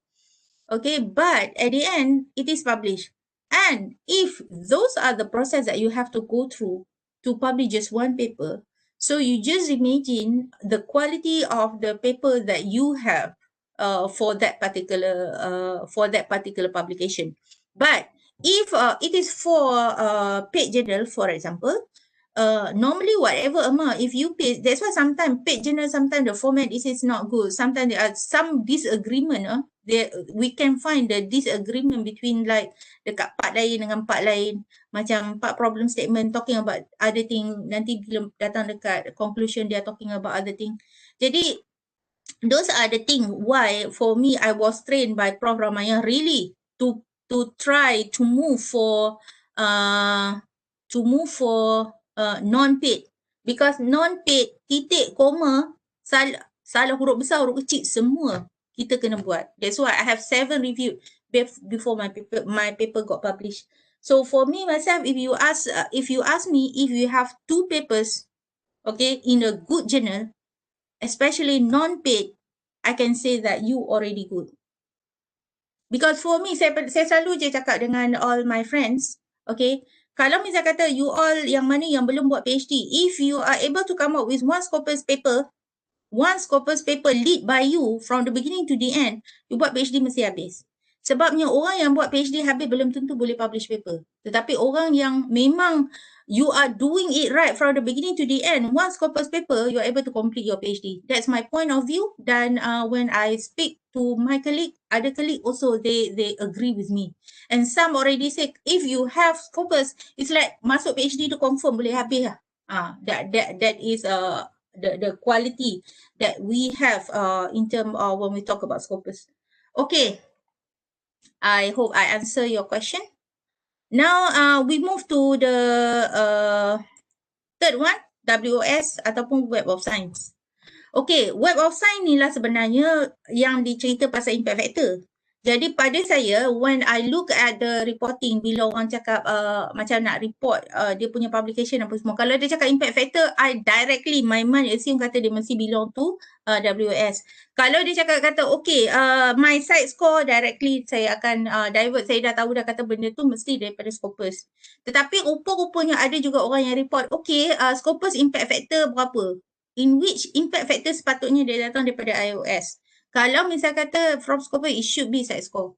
Okay, but at the end, it is published. And if those are the process that you have to go through to publish just one paper, so you just imagine the quality of the paper that you have for that particular publication. But if it is for paid journal, for example, normally whatever amount, if you pay, that's why sometimes paid journal, sometimes the format is not good. Sometimes there are some disagreement. We can find the disagreement between like dekat part lain dengan part lain. Macam part problem statement talking about other thing. Nanti bila datang dekat conclusion, they are talking about other thing. Jadi, those are the thing why for me I was trained by Prof. Ramaya really to try to move for non-paid, because non-paid titik koma salah huruf besar huruf kecil semua kita kena buat. That's why I have 7 review before my paper got published. So for me myself, if you ask me if you have 2 papers, okay, in a good journal, especially non-paid, I can say that you already good. Because for me, saya selalu je cakap dengan all my friends, okay, kalau misalnya kata you all yang mana yang belum buat PhD, if you are able to come up with one Scopus paper lead by you from the beginning to the end, you buat PhD mesti habis. Sebabnya orang yang buat PhD habis belum tentu boleh publish paper. Tetapi orang yang memang you are doing it right from the beginning to the end, one Scopus paper, you are able to complete your PhD. That's my point of view. Dan when I speak to my colleague, other colleague also, they agree with me. And some already say, if you have Scopus, it's like masuk PhD tu confirm boleh habis lah. That is the quality that we have in terms of when we talk about Scopus. Okay, I hope I answer your question. Now we move to the third one, WOS ataupun Web of Science. Okay, Web of Science ni lah sebenarnya yang dicerita pasal impact factor. Jadi pada saya, when I look at the reporting, bila orang cakap macam nak report dia punya publication apa semua, kalau dia cakap impact factor, I directly, my mind assume kata dia mesti belong to WS. Kalau dia cakap kata, okay, my side score directly, saya akan divert, saya dah tahu dah kata benda tu mesti daripada Scopus. Tetapi rupa-rupanya ada juga orang yang report, okay, Scopus impact factor berapa? In which impact factor sepatutnya dia datang daripada iOS. Kalau misal kata from Scopus, it should be side score.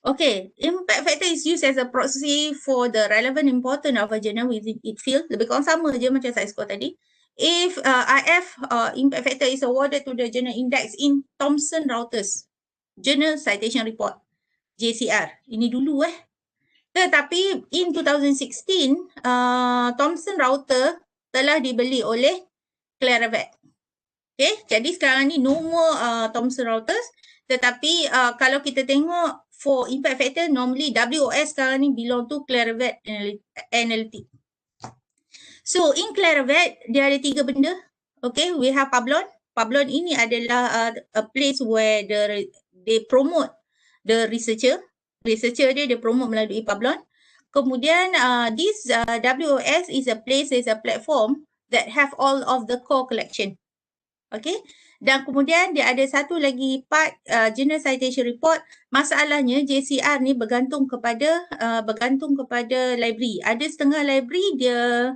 Okay, impact factor is used as a proxy for the relevant importance of a journal within its field. Lebih kurang sama je macam side score tadi. If IF impact factor is awarded to the journal index in Thomson Reuters Journal Citation Report, JCR. Ini dulu Tetapi in 2016, Thomson Reuters telah dibeli oleh Claravet. Okay, jadi sekarang ni no more Thomson Reuters, tetapi kalau kita tengok for impact factor, normally WOS sekarang ni belong to Claravet Analytics. So in Claravet, dia ada 3 benda. Okay, we have Pablon. Pablon ini adalah a place where they promote the researcher. Researcher dia promote melalui Pablon. Kemudian this WOS is a place, is a platform that have all of the core collection. Okay. Dan kemudian dia ada satu lagi part Journal Citation Report. Masalahnya JCR ni bergantung kepada library. Ada setengah library dia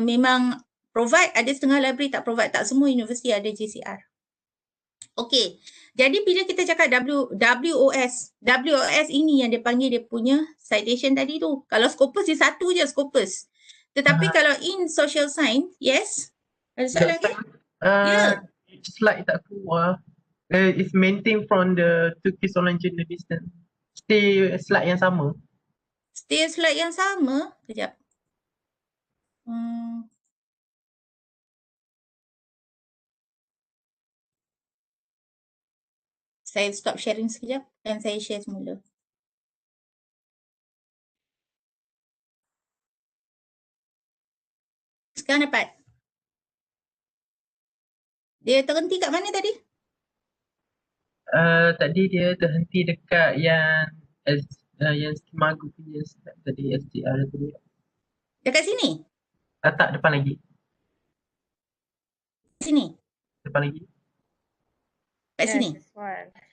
memang provide, ada setengah library tak provide. Tak semua universiti ada JCR. Okey. Jadi bila kita cakap WOS ini yang dia panggil dia punya citation tadi tu. Kalau Scopus dia satu je Scopus. Tetapi kalau in social science, yes. Ada soalan lagi? Ya. Slide tak keluar. It's maintained from the Turkish online journalist dan stay slide yang sama. Stay slide yang sama. Kejap. Saya stop sharing sekejap dan saya share semula. Sekarang dapat? Dia terhenti kat mana tadi? Tadi dia terhenti dekat yang skema punya tadi STR tadi. Dekat sini? Tak, depan lagi. Sini? Depan lagi. Kat sini?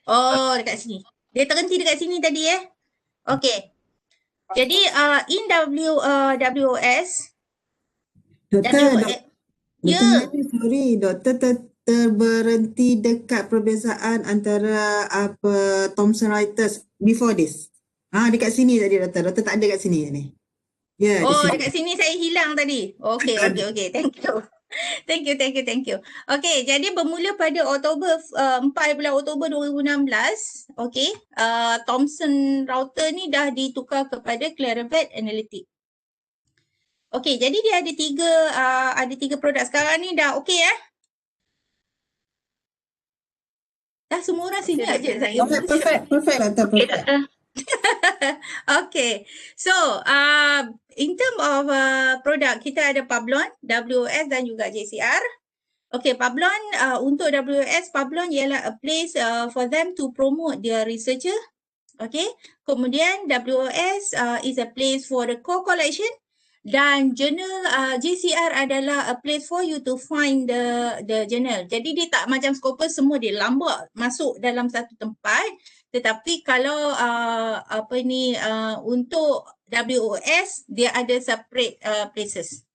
Oh, dekat sini. Dia terhenti dekat sini tadi Okey. Jadi in WOS Doktor, sorry, doktor terberhenti dekat perbezaan antara Thomson Reuters before this. Dekat sini tadi doktor tak ada kat sini ni. Ya, dekat sini saya hilang tadi. Okey. Thank you. Thank you. Okey, jadi bermula pada Oktober 4 bulan Oktober 2016, okey, Thomson router ni dah ditukar kepada Clarivet Analytics. Okey, jadi dia ada tiga produk sekarang ni dah okey Dah semua orang siap je saya. Perfect doktor. Okay, so in term of produk, kita ada Pablon, WOS dan juga JCR. Okay, Pablon, untuk WOS, Pablon ialah a place for them to promote their researcher. Okay, kemudian WOS is a place for the core collection. Dan journal JCR adalah a place for you to find the journal. Jadi dia tak macam Scopus semua dia lambak masuk dalam satu tempat. Tetapi kalau untuk WOS dia ada separate places.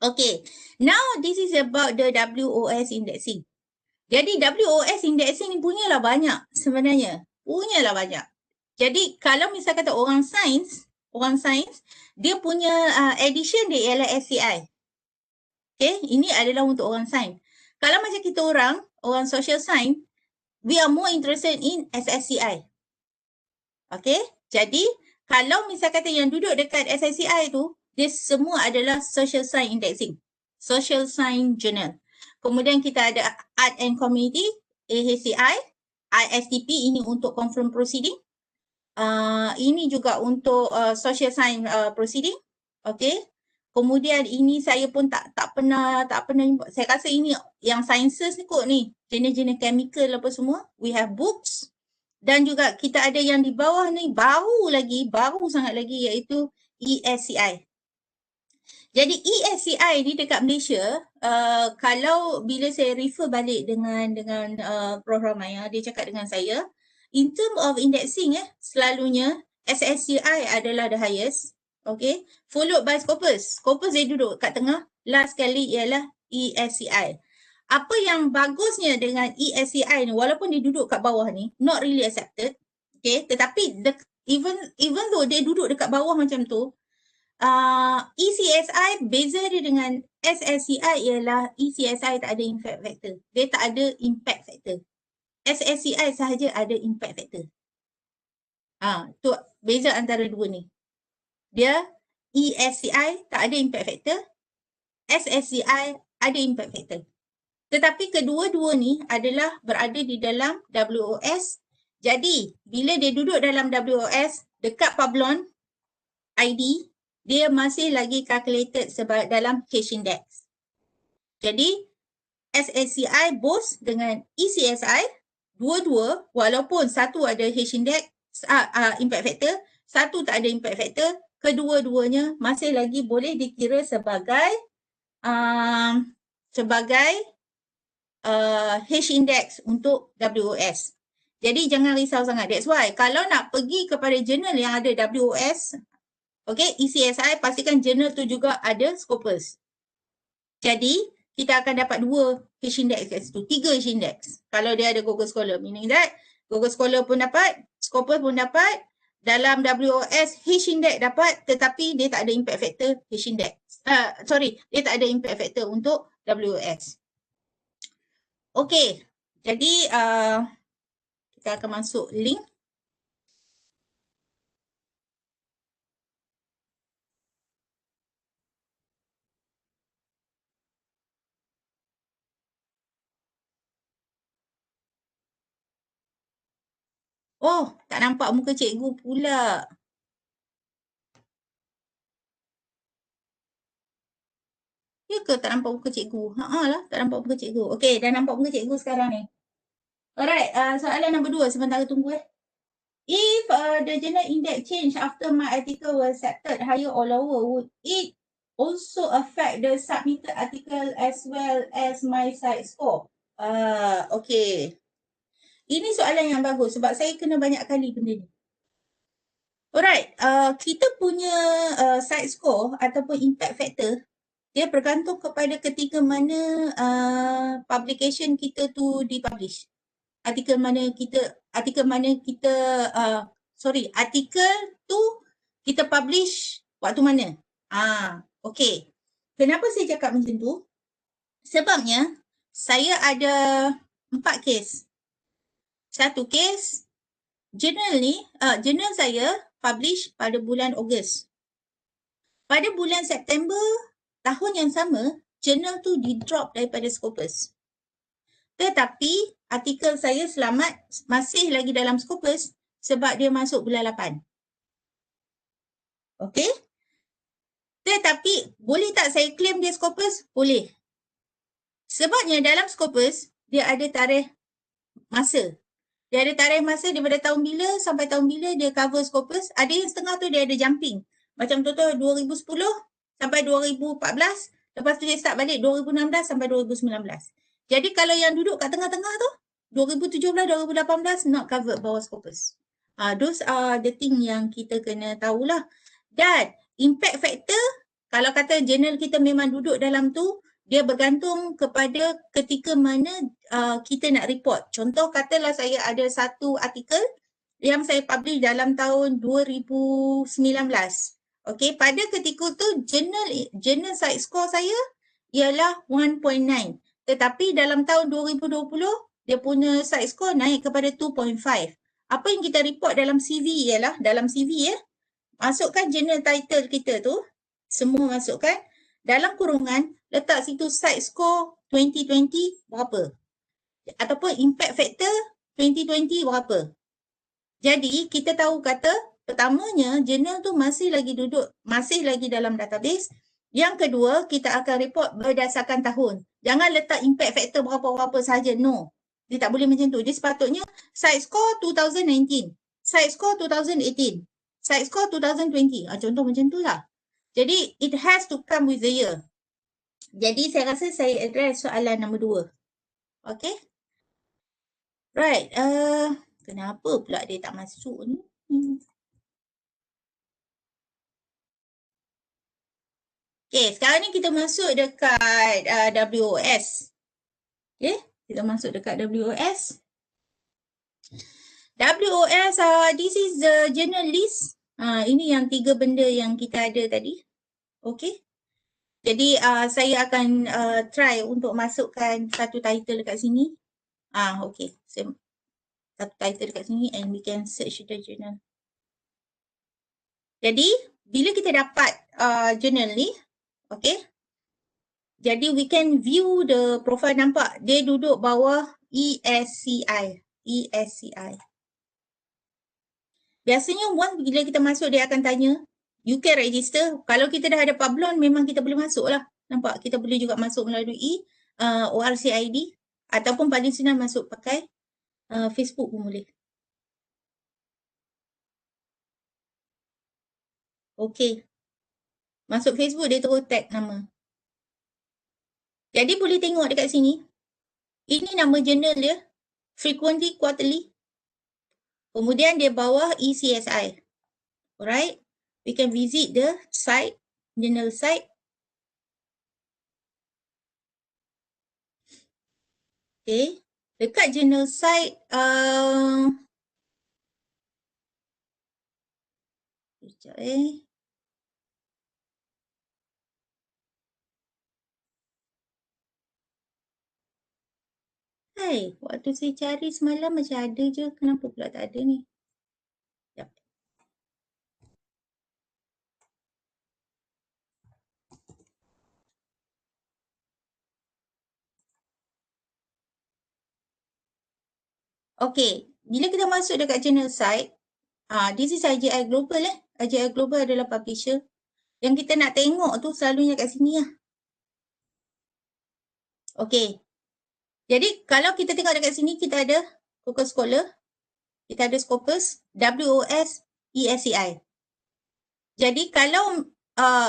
Okay, now this is about the WOS indexing. Jadi WOS indexing ni punyalah banyak sebenarnya. Punyalah banyak. Jadi kalau misal kata orang sains, dia punya edition dia ialah SCI. Okay, ini adalah untuk orang sains. Kalau macam kita orang social science, we are more interested in SSCI. Okay, jadi kalau misal kata yang duduk dekat SSCI tu, dia semua adalah social science indexing. Social science journal. Kemudian kita ada Art and Community, AHCI, ISTP ini untuk confirm proceeding. Ini juga untuk social science proceeding. Okay. Kemudian ini saya pun tak pernah jumpa. Saya rasa ini yang sciences ni kot ni. Jenis-jenis chemical apa semua. We have books. Dan juga kita ada yang di bawah ni baru sangat lagi iaitu ESCI. Jadi ESCI ni dekat Malaysia, kalau bila saya refer balik dengan Prof. Ramaya, dia cakap dengan saya, in term of indexing selalunya SSCI adalah the highest, okay, followed by Scopus. Scopus dia duduk kat tengah, last kali ialah ESCI. Apa yang bagusnya dengan ESCI ni, walaupun dia duduk kat bawah ni, not really accepted, okay, tetapi even though dia duduk dekat bawah macam tu, ECSI beza dia dengan SSCI ialah ECSI tak ada impact factor. Dia tak ada impact factor. SSCI sahaja ada impact factor. Tu beza antara dua ni. Dia ESCI tak ada impact factor. SSCI ada impact factor. Tetapi kedua-dua ni adalah berada di dalam WOS. Jadi, bila dia duduk dalam WOS, dekat Pablon ID, dia masih lagi calculated dalam cache index. Jadi, SSCI both dengan ECSI, dua-dua, walaupun satu ada hash index, impact factor, satu tak ada impact factor, kedua-duanya masih lagi boleh dikira sebagai H-index untuk WOS. Jadi jangan risau sangat. That's why kalau nak pergi kepada jurnal yang ada WOS, okay, ECSI, pastikan jurnal tu juga ada Scopus. Jadi kita akan dapat 2 H-index kat situ, 3 H-index. Kalau dia ada Google Scholar, meaning that Google Scholar pun dapat, Scopus pun dapat, dalam WOS H-index dapat, tetapi dia tak ada impact factor H-index. Dia tak ada impact factor untuk WOS. Okey, jadi kita akan masuk link. Oh, tak nampak muka cikgu pula. Ya ke tak nampak muka cikgu? Lah, tak nampak muka cikgu. Okey, dah nampak muka cikgu sekarang ni. Alright, soalan nombor 2. Sebentar tunggu If the journal index change after my article was accepted higher or lower, would it also affect the submitted article as well as my site score? Okay. Ini soalan yang bagus sebab saya kena banyak kali benda ni. Alright, kita punya site score ataupun impact factor, dia bergantung kepada ketika mana publication kita tu dipublish. Artikel tu kita publish waktu mana? Okey. Kenapa saya cakap macam tu? Sebabnya saya ada 4 kes. Satu kes, jurnal saya publish pada bulan Ogos. Pada bulan September tahun yang sama, jurnal tu di-drop daripada Scopus. Tetapi artikel saya selamat masih lagi dalam Scopus sebab dia masuk bulan 8. Okey? Tetapi boleh tak saya claim dia Scopus? Boleh. Sebabnya dalam Scopus dia ada tarikh masa. Dia ada tarikh masa daripada tahun bila sampai tahun bila dia cover Scopus. Ada yang setengah tu dia ada jumping. Macam contoh 2010 sampai 2014. Lepas tu dia start balik 2016 sampai 2019. Jadi kalau yang duduk kat tengah-tengah tu, 2017, 2018 not covered bawah Scopus. Those are the thing yang kita kena tahulah. Dan impact factor, kalau kata jurnal kita memang duduk dalam tu, dia bergantung kepada ketika mana kita nak report. Contoh katalah saya ada satu artikel yang saya publish dalam tahun 2019. Okey, pada ketika tu jurnal site score saya ialah 1.9. Tetapi dalam tahun 2020 dia punya site score naik kepada 2.5. Apa yang kita report dalam CV ialah dalam CV masukkan jurnal title kita tu, semua masukkan dalam kurungan, letak situ site score 2020 berapa ataupun impact factor 2020 berapa. Jadi kita tahu kata pertamanya jurnal tu masih lagi dalam database. Yang kedua, kita akan report berdasarkan tahun. Jangan letak impact factor berapa-berapa saja. No. Dia tak boleh macam tu. Dia sepatutnya site score 2019, site score 2018, site score 2020. Contoh macam tu lah. Jadi it has to come with the year. Jadi saya rasa saya address soalan nombor 2. Okay. Right. Kenapa pula dia tak masuk ni? Okay, sekarang ni kita masuk dekat WOS. Okay, kita masuk dekat WOS. WOS, this is the journal list. Ini yang 3 benda yang kita ada tadi. Okay. Jadi saya akan try untuk masukkan satu title dekat sini. Okay. Satu title dekat sini and we can search the journal. Jadi, bila kita dapat journal ni, okay. Jadi, we can view the profile, nampak dia duduk bawah ESCI. Biasanya once bila kita masuk, dia akan tanya, you can register. Kalau kita dah ada pablon, memang kita boleh masuk lah. Nampak? Kita boleh juga masuk melalui ORC ID ataupun paling senang masuk pakai Facebook pun boleh. Okay. Masuk Facebook, dia terus tag nama. Jadi boleh tengok dekat sini. Ini nama jurnal dia. Frequently, quarterly. Kemudian dia bawah ECSI. Alright. We can visit the site, journal site. Okay. Dekat journal site, sekejap Hai, waktu saya cari semalam macam ada je. Kenapa pula tak ada ni? Sekejap. Okay. Bila kita masuk dekat journal site, this is IJI Global IJI Global adalah publisher. Yang kita nak tengok tu selalunya kat sini lah. Okay. Jadi kalau kita tengok dekat sini, kita ada Focus Scholar. Kita ada Scopus, WOS, ESCI. Jadi kalau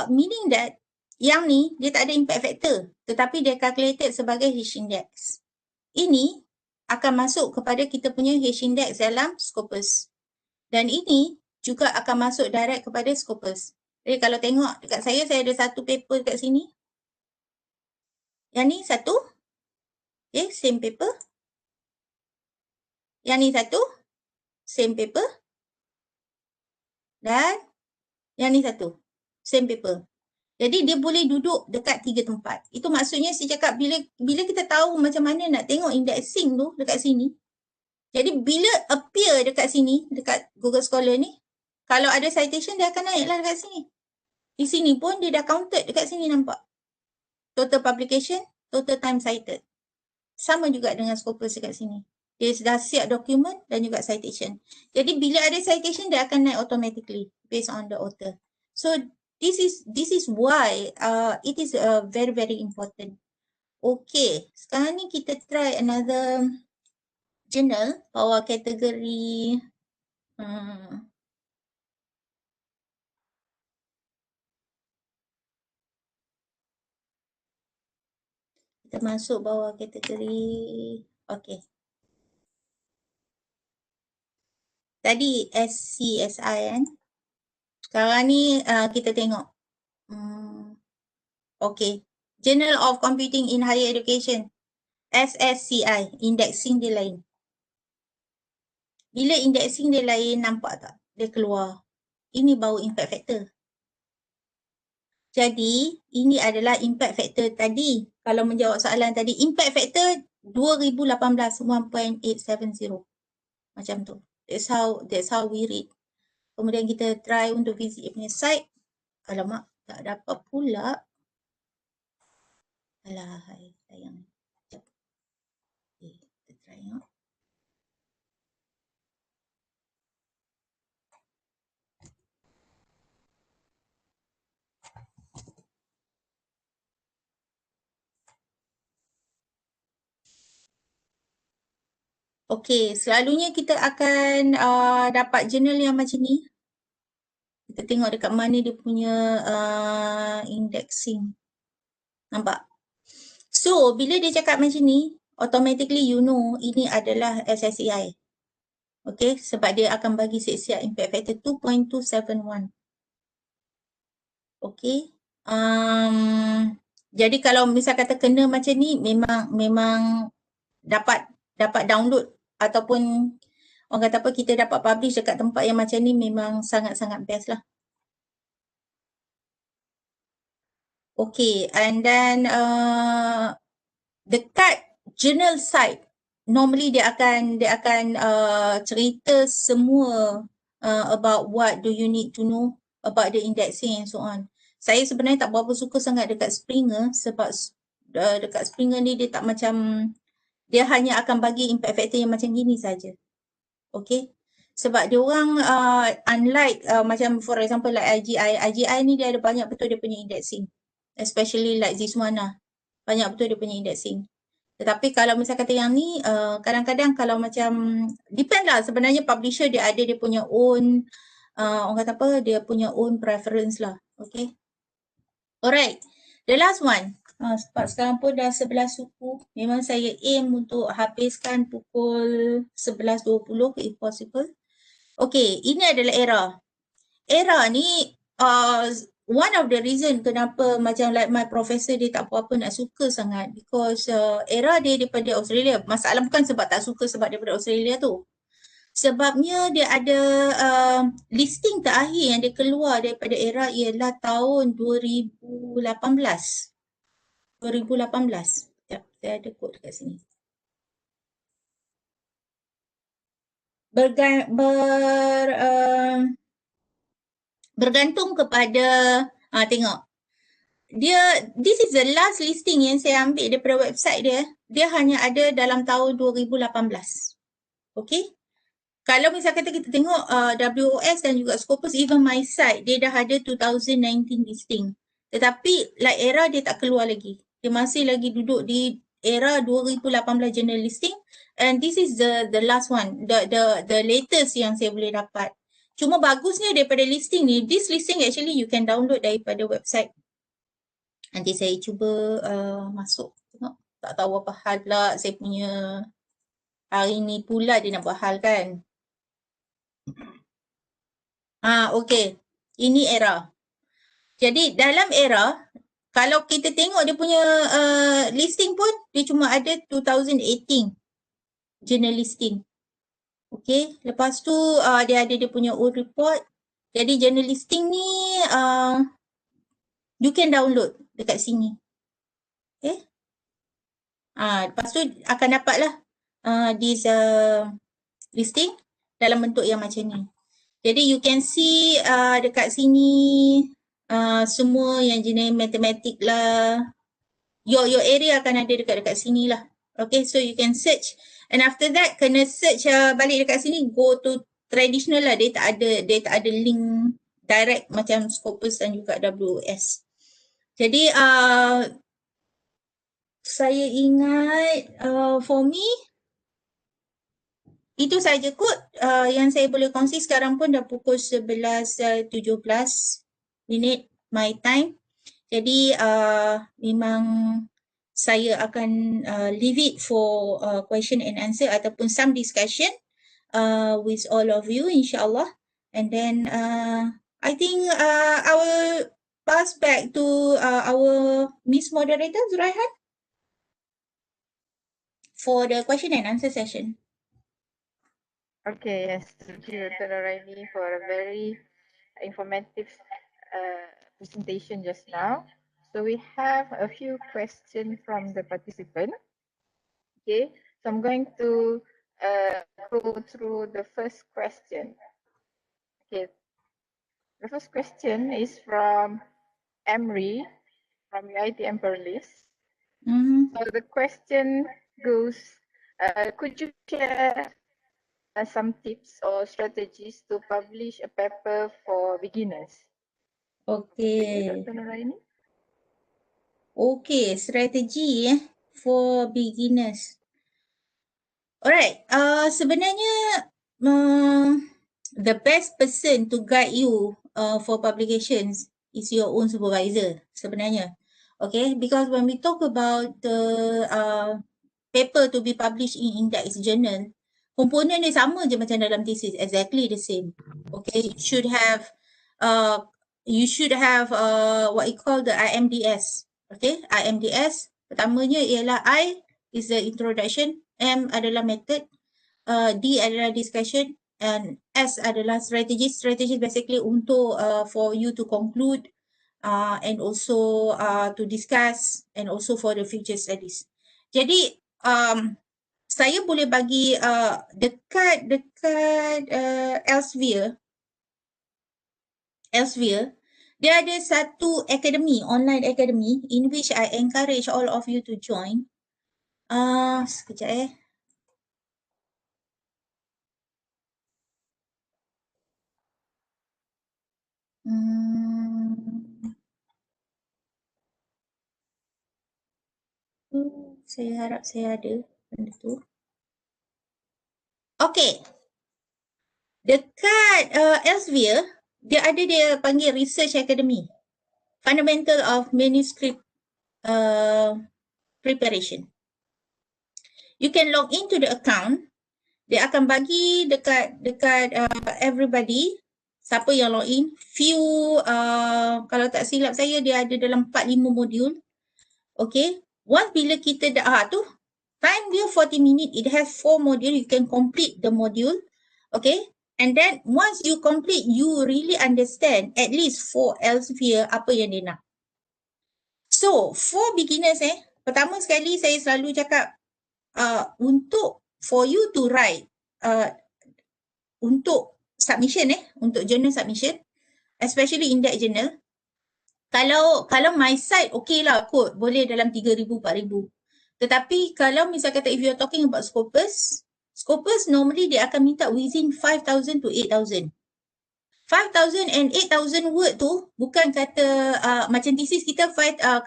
meaning that yang ni dia tak ada impact factor, tetapi dia calculated sebagai H index. Ini akan masuk kepada kita punya H index dalam Scopus. Dan ini juga akan masuk direct kepada Scopus. Jadi kalau tengok dekat saya ada satu paper dekat sini. Yang ni satu. Okay, same paper. Yang ni satu. Same paper. Dan yang ni satu. Same paper. Jadi dia boleh duduk dekat 3 tempat. Itu maksudnya saya cakap bila kita tahu macam mana nak tengok indexing tu dekat sini. Jadi bila appear dekat sini, dekat Google Scholar ni, kalau ada citation dia akan naiklah dekat sini. Di sini pun dia dah counted dekat sini nampak. Total publication, total time cited. Sama juga dengan Scopus dekat sini. Dia dah siap dokumen dan juga citation. Jadi bila ada citation dia akan naik automatically based on the author. So this is why it is very very important. Okay, sekarang ni kita try another journal bawah kategori kita masuk bawah kategori tadi SCSI kan. Sekarang ni kita tengok Journal of Computing in Higher Education, SSCI, indexing dia lain. Bila indexing dia lain, nampak tak? Dia keluar. Ini baru impact factor. Jadi, ini adalah impact factor tadi. Kalau menjawab soalan tadi, impact factor 2018, 1.870. Macam tu. That's how we read. Kemudian kita try untuk visit punya site. Alamak, tak dapat pula. Alah, sayang. Okay, kita try tengok. Okey, selalunya kita akan dapat journal yang macam ni. Kita tengok dekat mana dia punya indexing. Nampak? So, bila dia cakap macam ni, automatically you know ini adalah SSCI. Okey, sebab dia akan bagi siap-siap impact factor 2.271. Okey. Jadi kalau misal kata kena macam ni, memang dapat download ataupun orang kata apa, kita dapat publish dekat tempat yang macam ni memang sangat-sangat best lah. Okay, and then dekat journal site, normally dia akan cerita semua about what do you need to know about the indexing and so on. Saya sebenarnya tak berapa suka sangat dekat Springer sebab dekat Springer ni dia tak macam, dia hanya akan bagi impact factor yang macam gini saja. Okay. Sebab dia orang unlike macam for example like IGI ni dia ada banyak betul dia punya indexing. Especially like this one lah. Banyak betul dia punya indexing. Tetapi kalau misal kata yang ni, kadang-kadang kalau macam, depend lah sebenarnya publisher dia ada dia punya own, orang kata apa, dia punya own preference lah. Okay. Alright. The last one. Sebab sekarang pun dah 11 suku. Memang saya aim untuk habiskan pukul 11.20 if possible. Okay, ini adalah era. Era ni one of the reason kenapa macam like my professor dia tak apa-apa nak suka sangat because era dia daripada Australia. Masalah bukan sebab tak suka sebab daripada Australia tu. Sebabnya dia ada listing terakhir yang dia keluar daripada era ialah tahun 2018. 2018. Sekejap, saya ada kod dekat sini. Bergantung kepada, tengok. This is the last listing yang saya ambil daripada website dia. Dia hanya ada dalam tahun 2018. Okay? Kalau misalkan kita tengok WOS dan juga Scopus, even my site, dia dah ada 2019 listing. Tetapi like era dia tak keluar lagi. Dia masih lagi duduk di era 2018 journal listing and this is the last one, the latest yang saya boleh dapat. Cuma bagusnya daripada listing ni, this listing actually you can download daripada website. Nanti saya cuba masuk tengok. Tak tahu apa hal pula saya punya hari ni pula dia nak buat hal kan. Okay. Ini era. Jadi dalam era, kalau kita tengok dia punya listing pun, dia cuma ada 2018 journal listing. Okay. Lepas tu dia ada dia punya old report. Jadi journal listing ni you can download dekat sini. Okay. Lepas tu akan dapatlah this listing dalam bentuk yang macam ni. Jadi you can see dekat sini semua yang jenis matematik lah. Your area akan ada dekat sini lah. Okay, so you can search. And after that, kena search balik dekat sini, go to traditional lah. Dia tak ada link direct macam Scopus dan juga WOS. Jadi saya ingat for me, itu saja kot yang saya boleh kongsi. Sekarang pun dah pukul 11.17 minit my time. Jadi memang saya akan leave it for question and answer ataupun some discussion with all of you insyaAllah. And then I think I will pass back to our Miss Moderator Zuraihan for the question and answer session. Okay, yes, thank you, Dr. Noraini, for a very informative presentation just now. So we have a few questions from the participant. Okay, so I'm going to go through the first question. Okay, the first question is from Emery from UiTM Perlis. So the question goes, could you share some tips or strategies to publish a paper for beginners? Okay. Dr. Noraini? Okay, strategi for beginners. Alright, sebenarnya the best person to guide you for publications is your own supervisor sebenarnya. Okay, because when we talk about the paper to be published in index journal, komponen dia sama je macam dalam thesis, exactly the same. Okay, you should have what you call the IMDS. Okay, IMDS pertamanya ialah I is the introduction, M adalah method, D adalah discussion, and S adalah strategy. Strategy basically untuk for you to conclude and also to discuss and also for the future studies. Jadi saya boleh bagi dekat Elsevier, dia ada satu academy, online academy in which I encourage all of you to join. Sekejap saya harap saya ada benda tu. Okay. Dekat Elsevier, dia panggil Research Academy. Fundamental of Manuscript preparation. You can log into the account. Dia akan bagi dekat everybody siapa yang log in few kalau tak silap saya dia ada dalam 4-5 modul. Okay, once bila kita dah tu time dia 40 minit, it has 4 module, you can complete the module. Okay, and then once you complete, you really understand at least 4 Elsevier apa yang dia nak. So for beginners pertama sekali saya selalu cakap untuk for you to write untuk submission untuk journal submission, especially index journal, kalau my site okay lah kot, boleh dalam 3,000 4,000. Tetapi kalau misal kata if you are talking about Scopus normally dia akan minta within 5,000 to 8,000. 5,000 and 8,000 word tu bukan kata macam thesis kita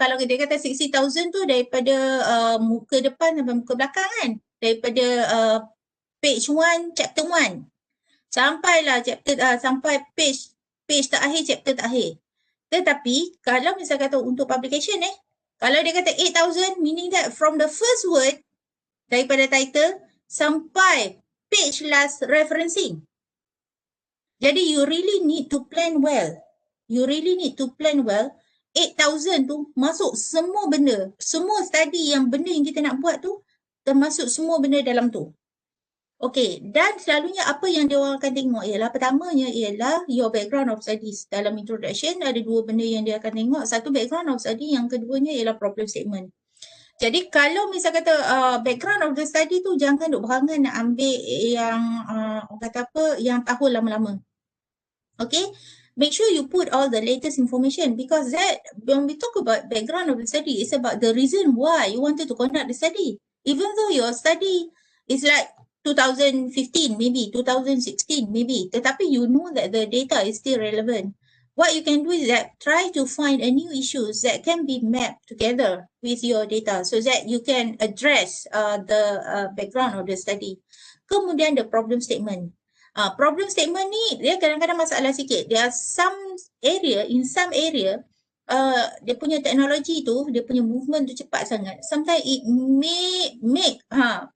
kalau dia kata 60,000 tu daripada muka depan sampai muka belakang kan, daripada page 1 chapter 1 sampailah chapter sampai page terakhir chapter terakhir. Tetapi kalau misal kata untuk publication kalau dia kata 8,000 meaning that from the first word daripada title sampai page last referencing. Jadi you really need to plan well. 8,000 tu masuk semua benda, semua study yang benda yang kita nak buat tu termasuk semua benda dalam tu. Okay, dan selalunya apa yang dia orang akan tengok ialah pertamanya ialah your background of studies. Dalam introduction ada 2 benda yang dia akan tengok. Satu background of study, yang keduanya ialah problem statement. Jadi kalau misal kata background of the study tu jangan duk berangan nak ambil yang kata apa yang tahun lama-lama. Okay, make sure you put all the latest information because that when we talk about background of the study, it's about the reason why you wanted to conduct the study. Even though your study is like 2015 maybe, 2016 maybe, tetapi you know that the data is still relevant. What you can do is that try to find a new issues that can be mapped together with your data so that you can address the background of the study. Kemudian the problem statement. Problem statement ni dia kadang-kadang masalah sikit. There are some area dia punya teknologi tu, dia punya movement tu cepat sangat. Sometimes it may make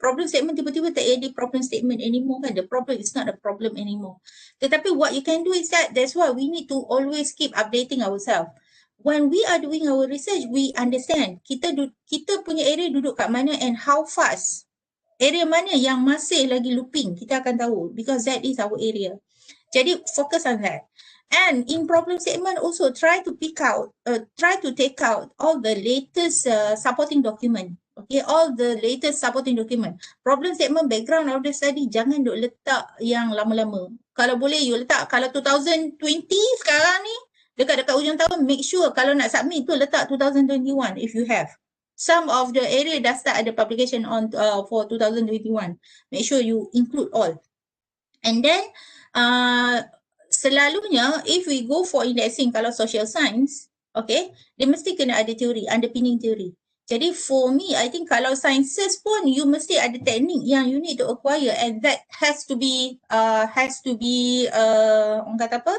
problem statement tiba-tiba tak jadi problem statement anymore kan. The problem is not a problem anymore. Tetapi what you can do is that's why we need to always keep updating ourselves. When we are doing our research, we understand kita punya area duduk kat mana and how fast. Area mana yang masih lagi looping, kita akan tahu because that is our area. Jadi focus on that. And in problem statement also try to take out all the latest supporting document. Okay, all the latest supporting document. Problem statement background of the study jangan duk letak yang lama-lama. Kalau boleh you letak, kalau 2020 sekarang ni dekat-dekat ujung tahun, make sure kalau nak submit tu letak 2021 if you have. Some of the area dah start ada publication on for 2021. Make sure you include all. And then selalunya if we go for indexing kalau social science, okay, dia mesti kena ada teori, underpinning teori. Jadi for me, I think kalau sciences pun you mesti ada teknik yang you need to acquire and that has to be orang kata apa?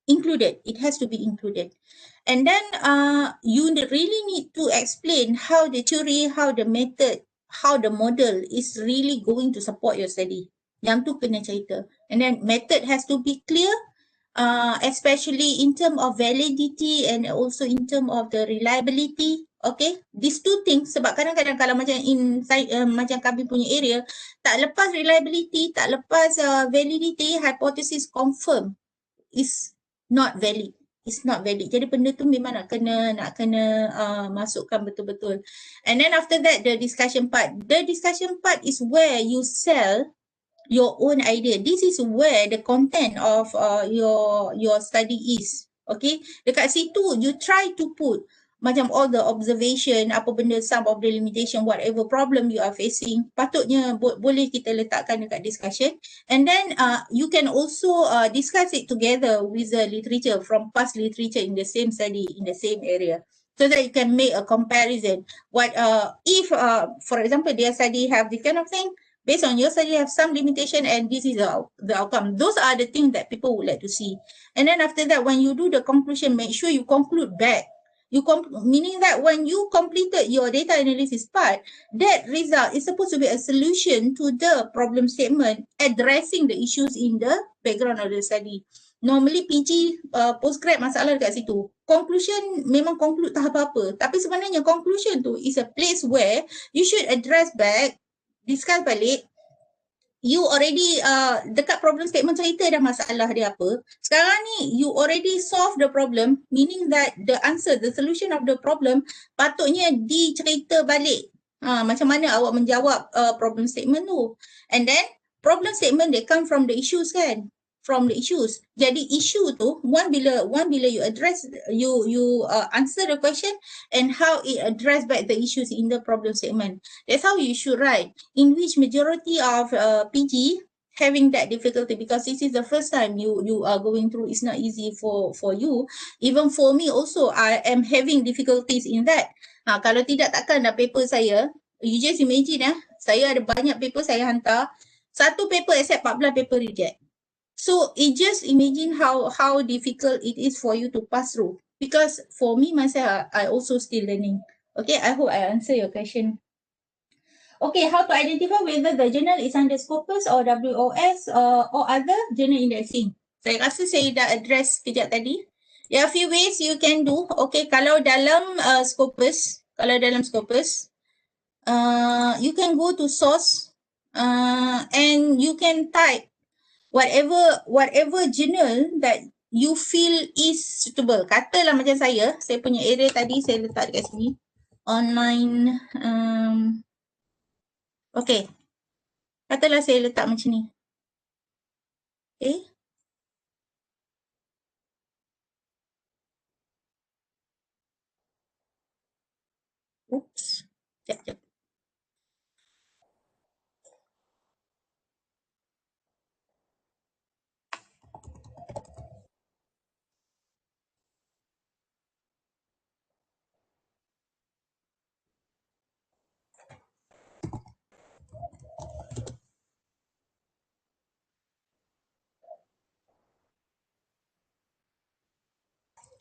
Included. It has to be included. And then you really need to explain how the theory, how the method, how the model is really going to support your study. Yang tu kena cerita. And then method has to be clear, especially in term of validity and also in term of the reliability. Okay, these two things, sebab kadang-kadang kalau macam macam kami punya area, tak lepas reliability, tak lepas validity, hypothesis confirm is not valid. It's not valid. Jadi benda tu memang nak kena masukkan betul-betul. And then after that, the discussion part. The discussion part is where you sell your own idea. This is where the content of your study is. Okay, dekat situ you try to put macam all the observation, apa benda, some of the limitation, whatever problem you are facing, patutnya boleh kita letakkan dekat discussion. And then you can also discuss it together with the literature from past literature in the same study, in the same area. So that you can make a comparison. What if, for example, their study have this kind of thing, based on your study have some limitation and this is the outcome. Those are the things that people would like to see. And then after that, when you do the conclusion, make sure you conclude back. Meaning that when you completed your data analysis part, that result is supposed to be a solution to the problem statement addressing the issues in the background of the study. Normally PG postgrad masalah dekat situ. Conclusion memang conclude tak apa-apa. Tapi sebenarnya conclusion tu is a place where you should address back, discuss balik. You already dekat problem statement cerita dah masalah dia apa. Sekarang ni you already solve the problem, meaning that the answer, the solution of the problem patutnya dicerita balik. Macam mana awak menjawab problem statement tu. And then problem statement they come from the issues kan. From the issues. Jadi issue tu one bila you address, you answer the question and how it address back the issues in the problem statement. That's how you should write. In which majority of PG having that difficulty, because this is the first time you are going through. It's not easy for you. Even for me also, I am having difficulties in that. Kalau tidak takkan dah paper saya. You just imagine saya ada banyak paper saya hantar. Satu paper accept, 14 paper reject. So it just imagine how difficult it is for you to pass through. Because for me myself, I also still learning. Okay, I hope I answer your question. Okay, how to identify whether the journal is under Scopus or WOS or other journal indexing? Saya rasa saya dah address kejap tadi. There are few ways you can do. Okay, kalau dalam Scopus, you can go to source and you can type whatever journal that you feel is suitable. Katalah macam saya punya area tadi saya letak dekat sini. Online, okay. Katalah saya letak macam ni. Okay. Oops. Sekejap.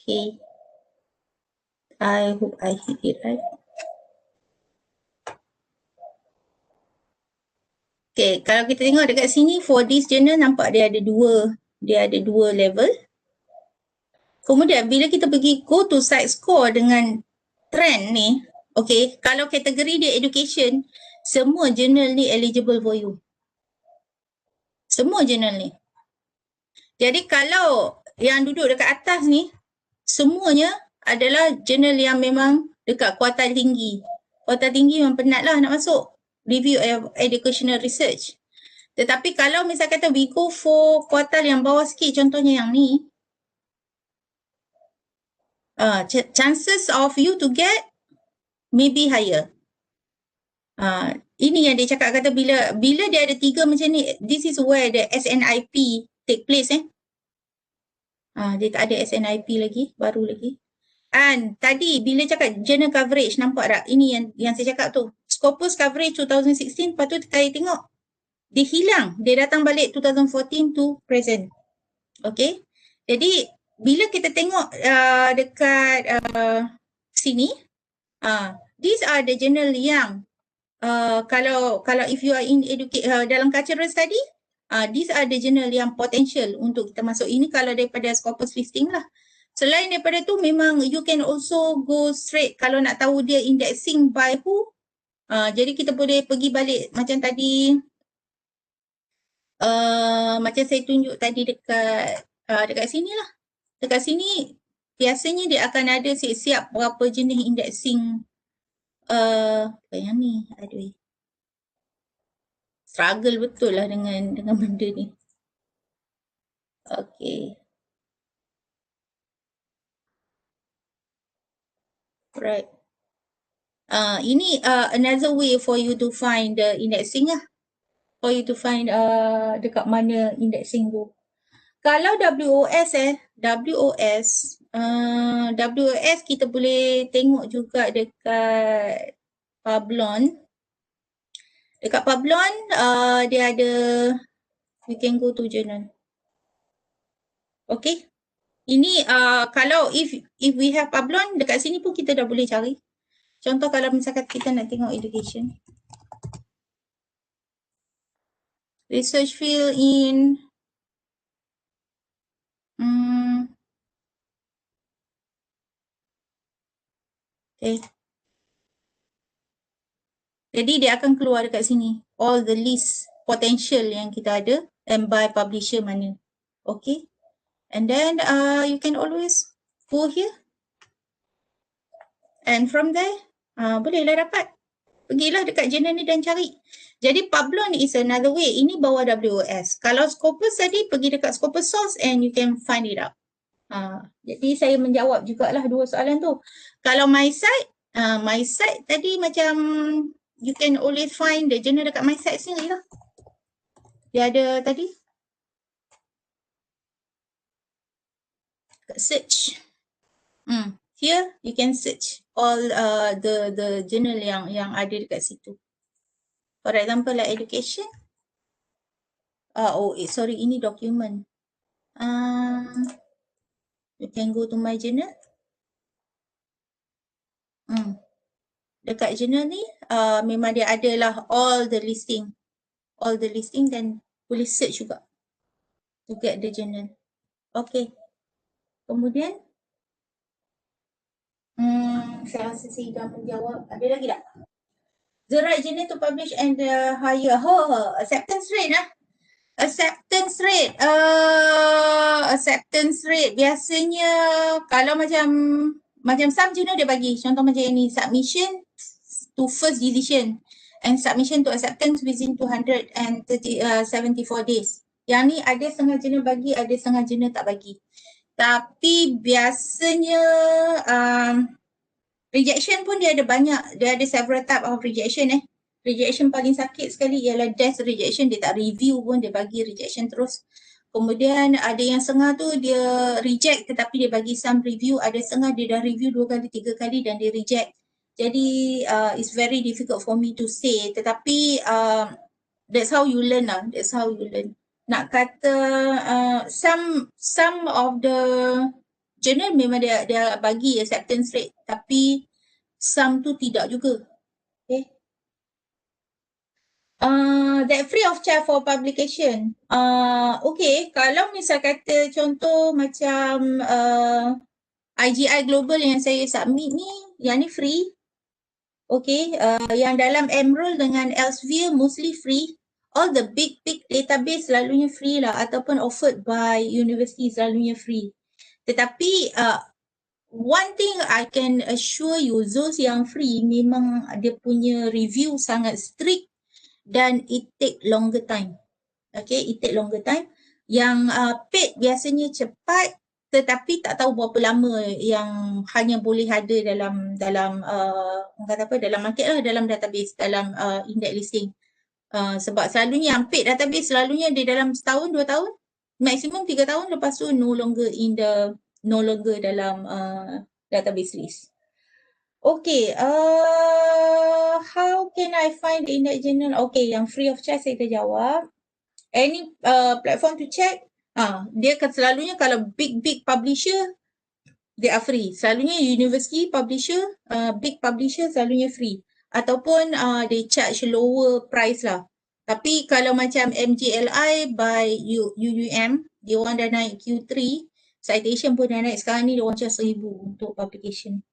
Okay. I hope I hit it right. Okay, kalau kita tengok dekat sini for this journal nampak dia ada dua level. Kemudian bila kita pergi go to site score dengan trend ni, okay, kalau kategori dia education, semua journal ni eligible for you. Semua journal ni. Jadi kalau yang duduk dekat atas ni, semuanya adalah journal yang memang dekat kuartal tinggi. Kuartal tinggi memang penat lah nak masuk. Review educational research. Tetapi kalau misal kata we go for kuartal yang bawah sikit, contohnya yang ni, chances of you to get maybe higher. Ini yang dia cakap kata bila dia ada 3 macam ni, this is where the SNIP take place dia tak ada SNIP lagi, baru lagi. And tadi bila cakap journal coverage, nampak tak? Ini yang saya cakap tu. Scopus coverage 2016, lepas tu saya tengok dia hilang. Dia datang balik 2014 to present. Okay. Jadi bila kita tengok dekat sini, these are the journal yang kalau if you are in dalam cultural study, these are the journal yang potential untuk kita masuk. Ini kalau daripada Scopus listing lah. Selain daripada tu memang you can also go straight kalau nak tahu dia indexing by who. Jadi kita boleh pergi balik macam tadi, macam saya tunjuk tadi dekat sini lah. Dekat sini biasanya dia akan ada siap-siap berapa jenis indexing. Apa yang ni? Aduh. Struggle betul lah dengan benda ni. Okay. Right. Ini another way for you to find the indexing lah. For you to find dekat mana indexing tu. Kalau WOS WOS kita boleh tengok juga dekat Pablon. Dekat Pablon dia ada, we can go to journal. Okay. Ini kalau if we have pablon dekat sini pun kita dah boleh cari. Contoh kalau misalkan kita nak tengok education. Research field in okay. Jadi dia akan keluar dekat sini. All the list potential yang kita ada and by publisher mana. Okay. And then you can always go here. And from there, bolehlah dapat. Pergilah dekat jurnal ni dan cari. Jadi Pablon is another way. Ini bawah WOS. Kalau Scopus tadi, pergi dekat Scopus source and you can find it out. Jadi saya menjawab jugalah dua soalan tu. Kalau my site tadi macam you can always find the journal dekat my site sendiri lah. Dia ada tadi. Search. Here you can search all the journal yang ada dekat situ. For example like education. Sorry, ini document. You can go to my journal. Dekat journal ni memang dia adalah all the listing dan boleh search juga to get the journal. Okay. Kemudian saya rasa saya dah menjawab. Ada lagi tak? The right journal to publish and hire. Acceptance rate lah. Acceptance rate biasanya kalau macam some journal dia bagi. Contoh macam ini, submission to first decision and submission to acceptance within 274 days. Yang ni ada setengah journal bagi, ada setengah journal tak bagi. Tapi biasanya rejection pun dia ada banyak. Dia ada several type of rejection Rejection paling sakit sekali ialah death rejection. Dia tak review pun, dia bagi rejection terus. Kemudian ada yang setengah tu dia reject tetapi dia bagi some review. Ada setengah dia dah review 2 kali, 3 kali dan dia reject. Jadi it's very difficult for me to say. Tetapi that's how you learn lah. That's how you learn. Nak kata some of the journal memang dia bagi acceptance rate. Tapi some tu tidak juga. Okay. That free of charge for publication. Okay, kalau misal kata contoh macam IGI Global yang saya submit ni, yang ni free. Okay, yang dalam Emerald dengan Elsevier mostly free. All the big database selalunya free lah ataupun offered by university selalunya free. Tetapi one thing I can assure you, those yang free memang dia punya review sangat strict dan it take longer time. Okay, it take longer time. Yang paid biasanya cepat tetapi tak tahu berapa lama yang hanya boleh ada dalam dalam market lah, dalam database, dalam index listing. Sebab selalunya yang paid database selalunya dia dalam setahun, 2 tahun, maksimum 3 tahun, lepas tu no longer dalam database list. Okay, how can I find the index journal? Okay, yang free of charge saya dah jawab. Any platform to check? Dia selalunya kalau big publisher, they are free. Selalunya university publisher, big publisher selalunya free. Ataupun they charge lower price lah. Tapi kalau macam MJLI by UiTM, dia orang dah naik Q3, citation pun dah naik sekarang ni, dia orang charge 1,000 untuk publication.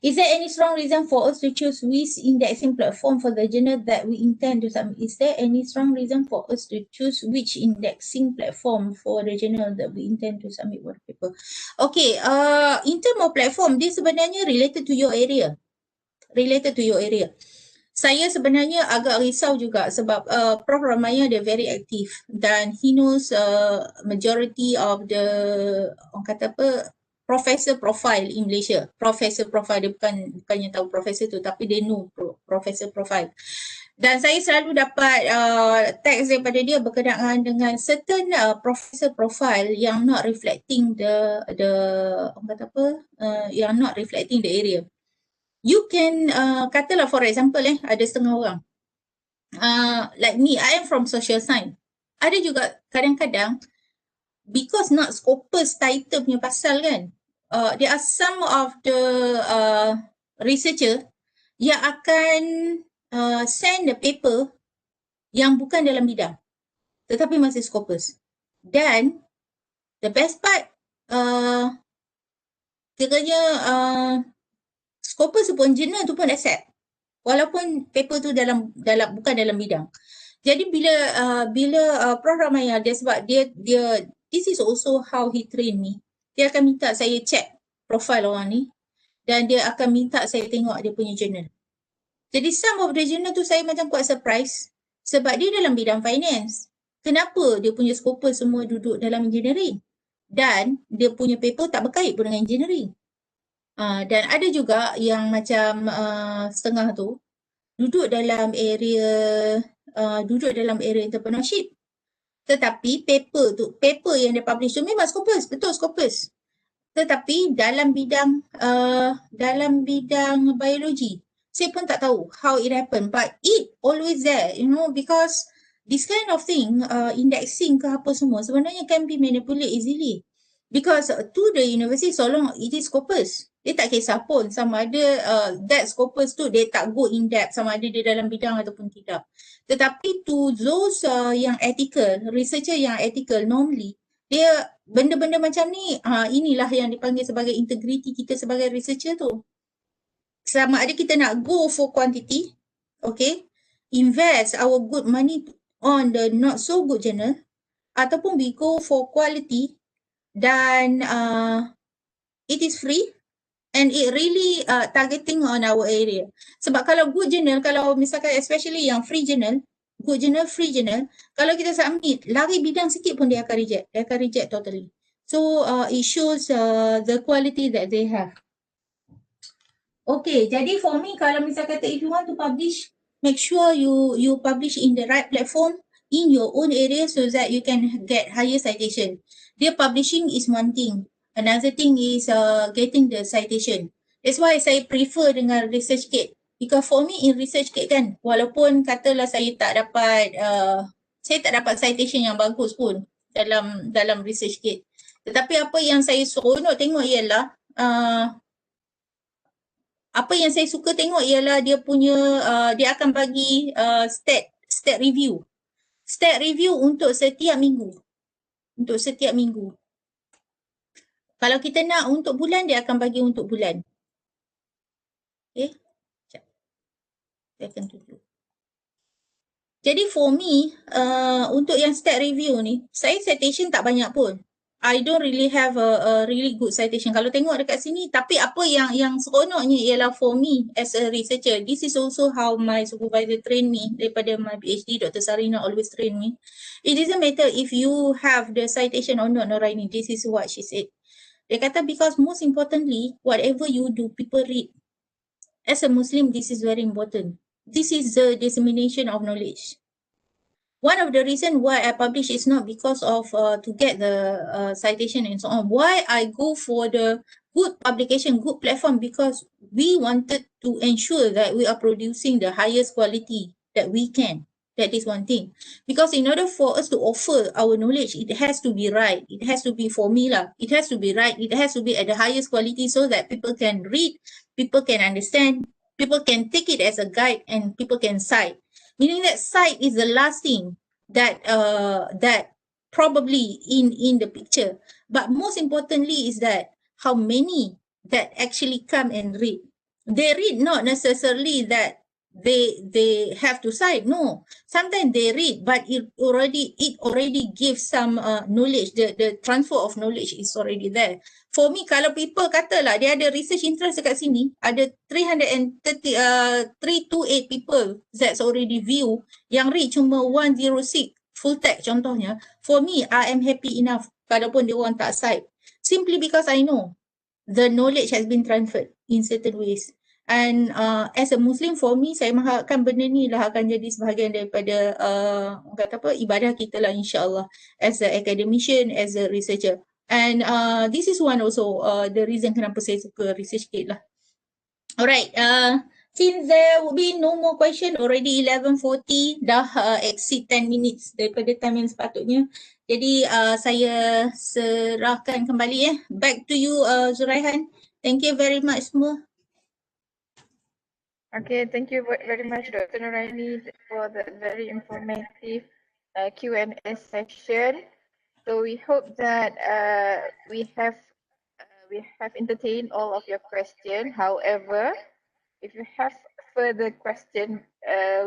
Is there any strong reason for us to choose which indexing platform for the journal that we intend to submit? Is there any strong reason for us to choose which indexing platform for the journal that we intend to submit work paper? Okay, in terms of platform, this sebenarnya related to your area. Saya sebenarnya agak risau juga sebab Prof Ramaya dia very active dan he knows majority of the professor profile in Malaysia. Professor profile, dia bukannya tahu professor tu tapi dia know professor profile. Dan saya selalu dapat teks daripada dia berkenaan dengan certain professor profile yang not reflecting yang not reflecting the area. You can katalah for example ada setengah orang like me, I am from social science. Ada juga kadang-kadang because not Scopus title punya pasal kan, there are some of the researcher yang akan send the paper yang bukan dalam bidang tetapi masih Scopus. Dan the best part, kiranya Scopus pun jurnal tu pun accept walaupun paper tu bukan dalam bidang. Jadi bila Prof Ramaya, dia sebab dia this is also how he train me. Dia akan minta saya check profile orang ni dan dia akan minta saya tengok dia punya journal. Jadi some of the journal tu saya macam quite surprise sebab dia dalam bidang finance. Kenapa dia punya Scopus semua duduk dalam engineering? Dan dia punya paper tak berkait pun dengan engineering. Dan ada juga yang macam setengah tu duduk dalam area entrepreneurship. Tetapi paper yang dia publish tu memang Scopus, betul Scopus. Tetapi dalam bidang biologi, saya pun tak tahu how it happen, but it always there, because this kind of thing, indexing ke apa semua sebenarnya can be manipulated easily. Because to the university, so long it is Scopus, dia tak kisah pun sama ada that Scopus tu dia tak go in depth sama ada dia dalam bidang ataupun tidak. Tetapi to those yang ethical, researcher yang ethical, normally dia benda-benda macam ni, inilah yang dipanggil sebagai integrity kita sebagai researcher tu. Sama ada kita nak go for quantity, okay, invest our good money on the not so good journal, ataupun we go for quality dan it is free and it really targeting on our area. Sebab kalau good journal, kalau misalkan especially yang free journal, good journal, free journal, kalau kita submit, lari bidang sikit pun dia akan reject totally. So it shows the quality that they have. Okay, jadi for me, kalau misalkan if you want to publish, make sure you publish in the right platform in your own area so that you can get higher citation. Dia publishing is one thing. Another thing is getting the citation. That's why saya prefer dengan ResearchGate. Because for me in ResearchGate kan, walaupun katalah saya tak dapat citation yang bagus pun dalam ResearchGate. Tetapi apa yang saya seronok tengok ialah dia akan bagi stat review. Stat review untuk setiap minggu. Kalau kita nak untuk bulan, dia akan bagi untuk bulan. Okay. Saya akan tunjuk. Jadi for me, untuk yang stat review ni, saya citation tak banyak pun. I don't really have a really good citation. Kalau tengok dekat sini, tapi apa yang seronoknya ialah for me as a researcher, this is also how my supervisor train me daripada my PhD, Dr. Sarina always train me. It doesn't matter if you have the citation or not, Noraini, this is what she said. Dia kata because most importantly, whatever you do, people read. As a Muslim, this is very important. This is the dissemination of knowledge. One of the reasons why I publish is not because of to get the citation and so on. Why I go for the good publication, good platform, because we wanted to ensure that we are producing the highest quality that we can. That is one thing. Because in order for us to offer our knowledge, it has to be right. It has to be formula. It has to be right. It has to be at the highest quality so that people can read, people can understand, people can take it as a guide, and people can cite. Meaning that cite is the last thing that probably in the picture. But most importantly is that how many that actually come and read. They read not necessarily that they have to cite. No, sometimes they read, but it already gives some knowledge. The transfer of knowledge is already there. For me, kalau people katalah dia ada research interest dekat sini, ada 328 people that's already view, yang read cuma 106 full text contohnya. For me, I am happy enough kalaupun dia orang tak cite. Simply because I know the knowledge has been transferred in certain ways. And as a Muslim, for me, saya mengharapkan benda ni lah akan jadi sebahagian daripada ibadah kita lah, insyaAllah, as a academician, as a researcher. And this is one also the reason kenapa saya suka ResearchGate lah. Alright, since there will be no more question, already 11:40, dah exceed 10 minutes daripada time yang sepatutnya. Jadi saya serahkan kembali ya. Back to you Zuraihan. Thank you very much semua. Okay, thank you very much, Dr. Noraini, for that very informative Q&A session. So we hope that we have entertained all of your questions. However, if you have further question,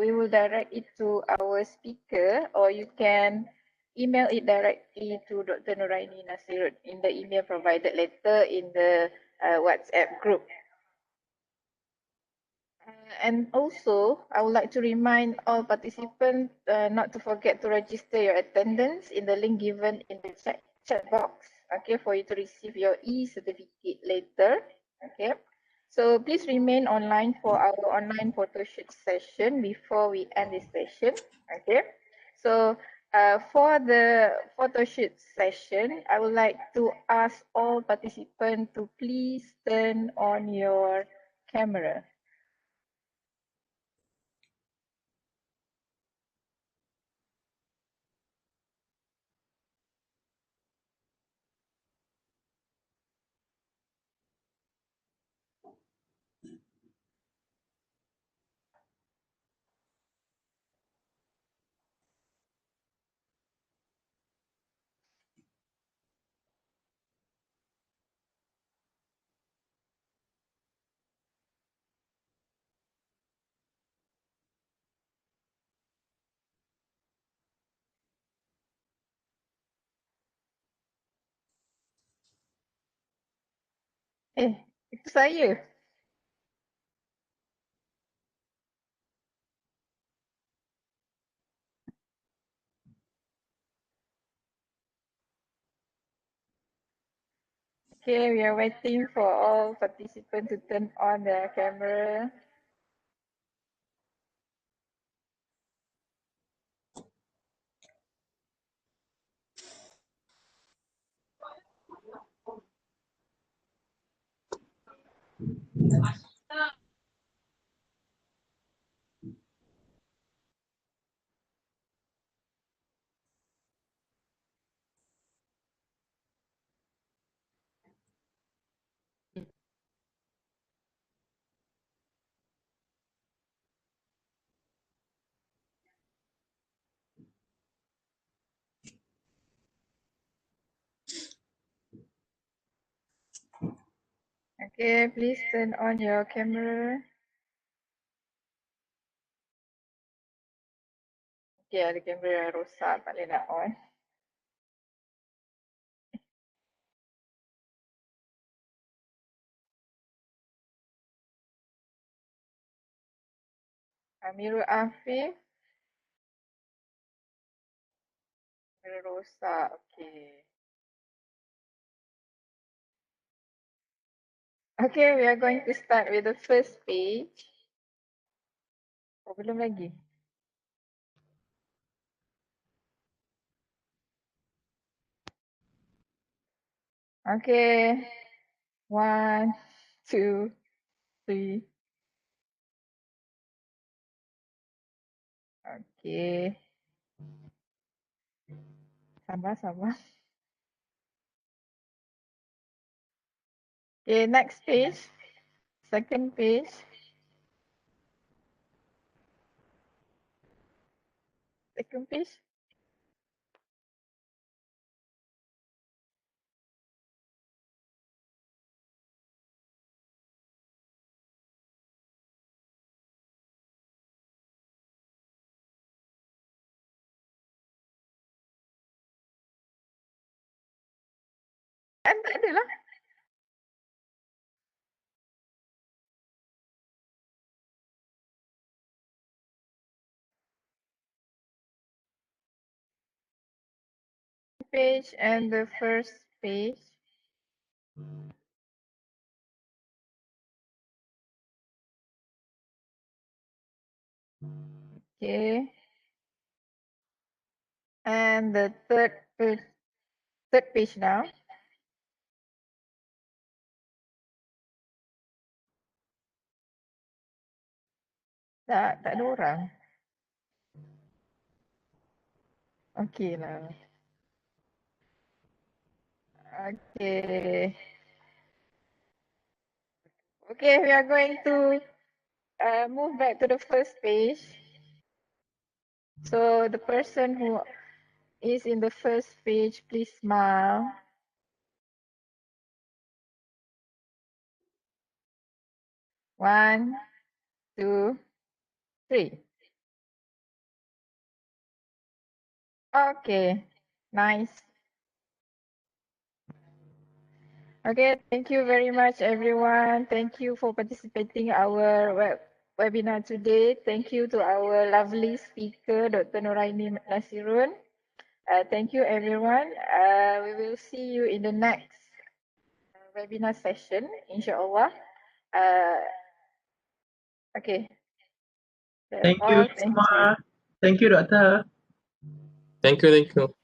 we will direct it to our speaker, or you can email it directly to Dr. Noraini Nasirun in the email provided later in the WhatsApp group. And also, I would like to remind all participants not to forget to register your attendance in the link given in the chat box, okay, for you to receive your e-certificate later, okay. So please remain online for our online photo shoot session before we end this session, okay. So for the photo shoot session, I would like to ask all participants to please turn on your camera. Itu saya. Okay, we are waiting for all participants to turn on their camera. Okay, please turn on your camera. Okay, ada kamera rosak, tak boleh nak on. Amirul Afif, kamera rosak. Okay. Okay, we are going to start with the first page. Oh, belum lagi. Okay. 1, 2, 3. Okay. Sabar. Okay, next page. Second page. Second page. Tak ada lah. Page and the first page. Okay. And the third page now. Tak ada orang. Okay lah. Okay. Okay, we are going to move back to the first page. So the person who is in the first page, please smile. One, two, three. Okay, nice. Okay, thank you very much, everyone. Thank you for participating our webinar today. Thank you to our lovely speaker, Dr. Noraini Nasirun. Thank you, everyone. We will see you in the next webinar session, inshallah. Okay, that's Thank you all. Thank you. semua. Thank you, Doktor. Thank you.